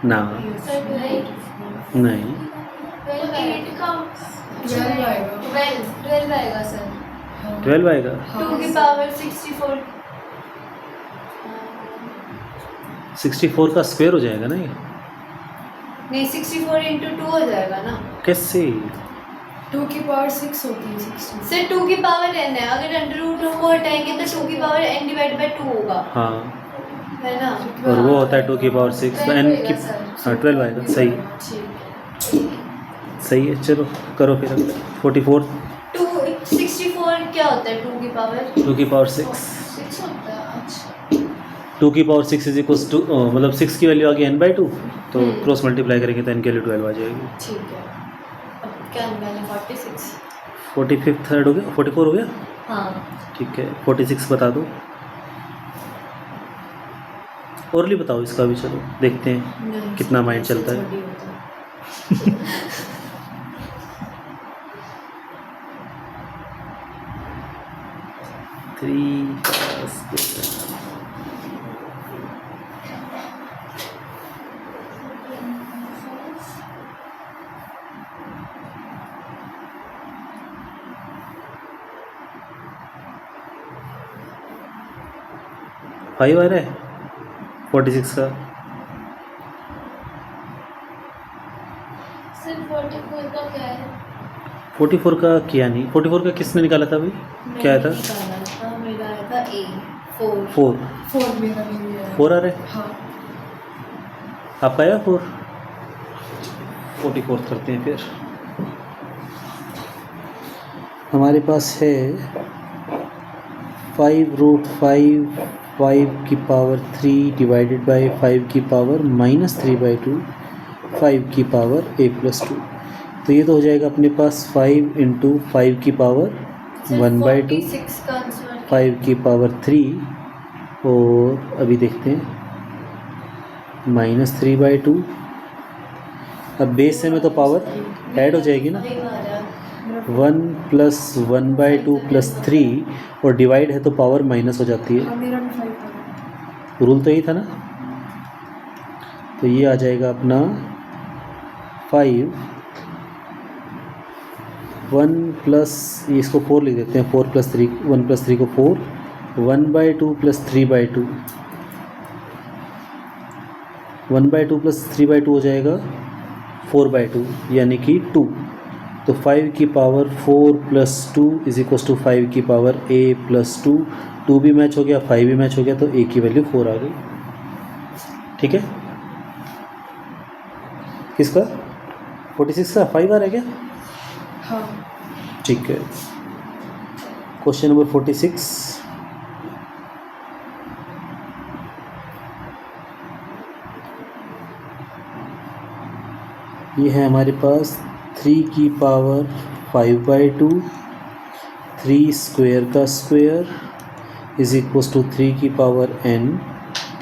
Speaker 1: ना
Speaker 3: सर राइट
Speaker 1: नहीं
Speaker 3: 8 का
Speaker 4: 12 आएगा।
Speaker 2: 12 आएगा सर
Speaker 1: 12 आएगा।
Speaker 2: 2 की पावर 64
Speaker 1: 64 का स्क्वायर हो जाएगा ना ये?
Speaker 2: नहीं 64 इंटू 2 हो जाएगा ना
Speaker 1: कैसे?
Speaker 4: 2 की पावर 6 होती है 60।
Speaker 2: सर 2 की पावर n है, अगर अंडर रूट को हटाएंगे तो 2 की पावर n डिवाइड बाय 2 होगा
Speaker 1: हाँ,
Speaker 2: है ना।
Speaker 1: और वो होता है 2 की पावर 6 तो n की हाँ 12 आएगा। सही सही है, चलो करो फिर। 44
Speaker 2: 2 64 क्या होता है 2 की पावर
Speaker 1: 2 की पावर 6
Speaker 2: 6 होता है। अच्छा
Speaker 1: 2 की पावर 6 इज इक्वल्स टू मतलब 6 की वैल्यू आ गई n/2, तो क्रॉस मल्टीप्लाई करेंगे तो n की वैल्यू 12 आ जाएगी।
Speaker 2: ठीक है। अब क्या मैंने 46
Speaker 1: 45 थर्ड हो गया, 44 हो गया।
Speaker 2: हाँ
Speaker 1: ठीक है, 46 बता दो। ओरली बताओ इसका भी, चलो देखते हैं
Speaker 2: नहीं,
Speaker 1: कितना माइंड चलता है।
Speaker 2: 6 होता है।
Speaker 1: 3 5 आ रहा है 46 का।
Speaker 3: सर 44 का क्या है?
Speaker 1: 44 का किया नहीं। 44 का किसने निकाला था भाई? क्या आया था?
Speaker 2: निकाला था मेरा आया था A 4
Speaker 1: 4
Speaker 4: 4 मेरा नहीं है।
Speaker 1: 4 आ रहा है
Speaker 4: हाँ
Speaker 1: आपका आया 4। 44 करते हैं फिर। हमारे पास है 5√5 5 की पावर 3 डिवाइडेड बाय 5 की पावर -3/2 5 की पावर a+2। तो ये तो हो जाएगा अपने पास 5 × 5 की पावर 1/2
Speaker 2: 46 का आंसर
Speaker 1: 5 की पावर 3 और अभी देखते हैं -3/2। अब बेस में तो पावर ऐड हो जाएगी ना, 1 + 1/2 + 3 और डिवाइड है तो पावर माइनस हो जाती है।
Speaker 4: हाँ मेरा भी 5 आ रहा
Speaker 1: रूल तो यही था ना। तो ये आ जाएगा अपना 5, 1 प्लस, इसको 4 लिख देते हैं, 4 प्लस 3, 1 प्लस 3 को 4, 1/2 प्लस 3/2, 1/2 प्लस 3/2 हो जाएगा 4/2 यानी कि 2। तो 5 की power 4 plus 2 is equal to 5 की पावर a प्लस 2, 2 भी मैच हो गया, 5 भी मैच हो गया, तो a की वैल्यू 4 आ गई। ठीक है, किसका 46 का 5 आ रहा है क्या?
Speaker 4: हाँ।
Speaker 1: ठीक है, क्वेश्चन नंबर 46। ये है हमारे पास 3 की पावर 5/2, 3 स्क्वायर का स्क्वायर इज इक्वल टू 3 की पावर n,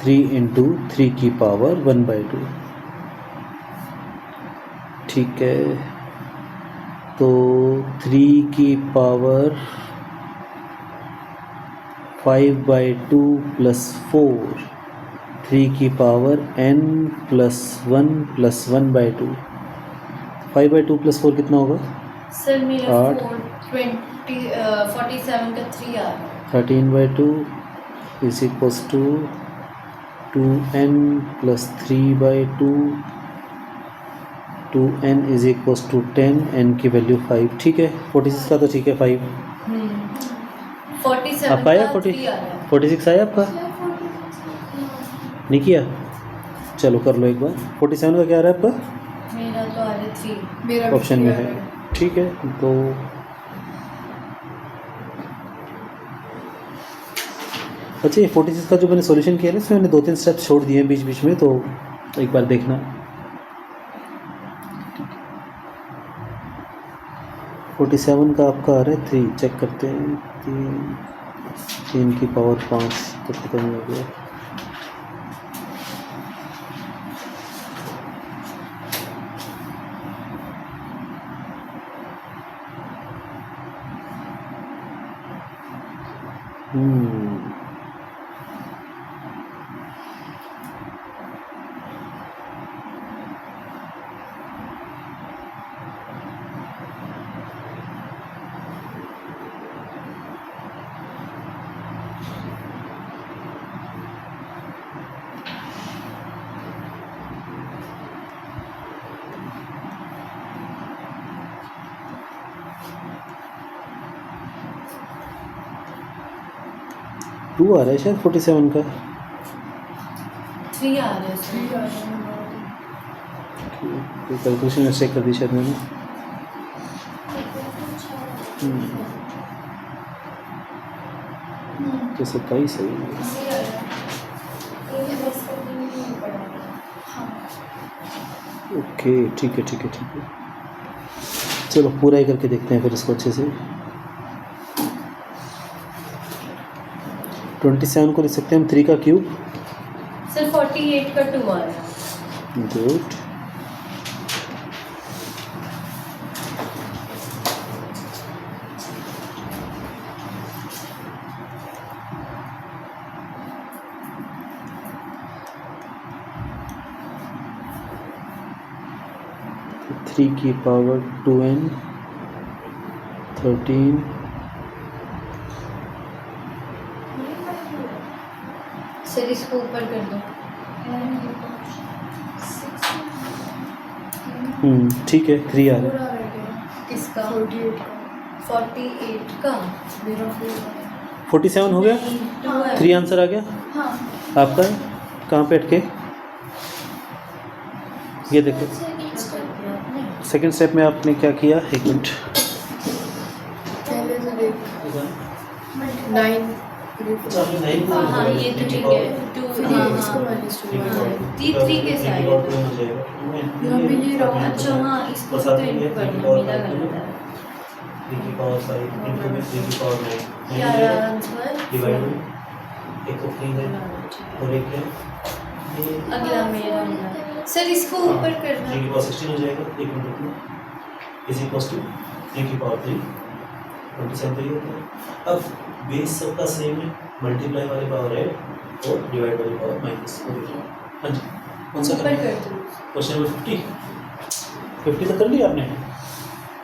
Speaker 1: 3 इंटू 3 की पावर 1/2। ठीक है, तो 3 की पावर 5/2 प्लस 4, 3 की power n plus 1 plus 1/2। 5/2 plus 4 कितना होगा?
Speaker 2: सर मेरा
Speaker 1: 8,
Speaker 2: 47 का 3 आ रहा है।
Speaker 1: 13/2 is equals to 2n plus 3/2, 2n is equals to 10, n की वैल्यू 5। ठीक है, 46 का तो ठीक है 5।
Speaker 2: 47
Speaker 1: आपका आया
Speaker 2: का 3 आ रहा है।
Speaker 1: 46 आया आपका? नहीं किया, चलो कर लो एक बार। 47 का क्या आ रहा है आपका?
Speaker 2: मेरा तो आ रहा है 3।
Speaker 4: मेरा भी
Speaker 1: ऑप्शन में
Speaker 4: clear
Speaker 1: है। ठीक है, तो अच्छा, ये 46 का जो मैंने सॉल्यूशन किया ना, इसमें मैंने 2-3 स्टेप्स छोड़ दिए हैं बीच बीच में, तो एक बार देखना। 47 का आपका आ रहा है 3, चेक करते हैं। 3 की पावर 5 तो खत्म हो गया। टू आ रहा है शायद 47 का।
Speaker 2: 3 आ रहा है सर।
Speaker 1: कैलकुलेशन में चेक कर दी शायद मैंने। तो 27 है। ओके, ठीक है ठीक है ठीक है, चलो पूरा ही करके देखते हैं फिर इसको अच्छे से। 27 को लिख सकते हैं हम 3 का क्यूब।
Speaker 2: सर 48 का 2 आ रहा है।
Speaker 1: गुड, थ्री की पावर 2n, 13,
Speaker 2: सर इसको ऊपर कर दो।
Speaker 1: ठीक है 3 आ रहा है।
Speaker 4: पूरा रह गया
Speaker 2: किसका?
Speaker 4: 48 का
Speaker 2: 48 का
Speaker 4: मेरा पूरा
Speaker 1: 47 हो गया,
Speaker 2: 2 है।
Speaker 1: 3 आंसर आ गया
Speaker 3: हाँ
Speaker 1: आपका। कहाँ पे अटके? ये देखो सेकंड स्टेप में आपने क्या किया, एक मिनट।
Speaker 4: पहले तो देख 9
Speaker 2: हाँ ये तो ठीक है 2। हाँ
Speaker 4: इसको
Speaker 2: हाँ
Speaker 4: माइनस 2
Speaker 2: ये 3 कैसे आएगा?
Speaker 4: यहाँ पे ये रहा
Speaker 2: अच्छा हाँ इसको तो इंटू करना, मेरा गलत है। क्या रहा आंसर? अगला मेरा होगा। सर इसको ऊपर करना।
Speaker 1: 3 की पावर 16 हो जाएगा। एक मिनट रुकना। इज इक्वल्स टू 3 की पावर 3 27 तो ये होता है। अब बेस सबका सेम है, मल्टीप्लाई वाली पावर है और डिवाइड वाली पावर माइनस। हाँ जी, कौन सा
Speaker 4: ऊपर कर दो।
Speaker 1: क्वेश्चन नंबर 50 तक कर लिया आपने?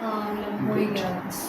Speaker 2: हाँ मतलब हो ही गया बस।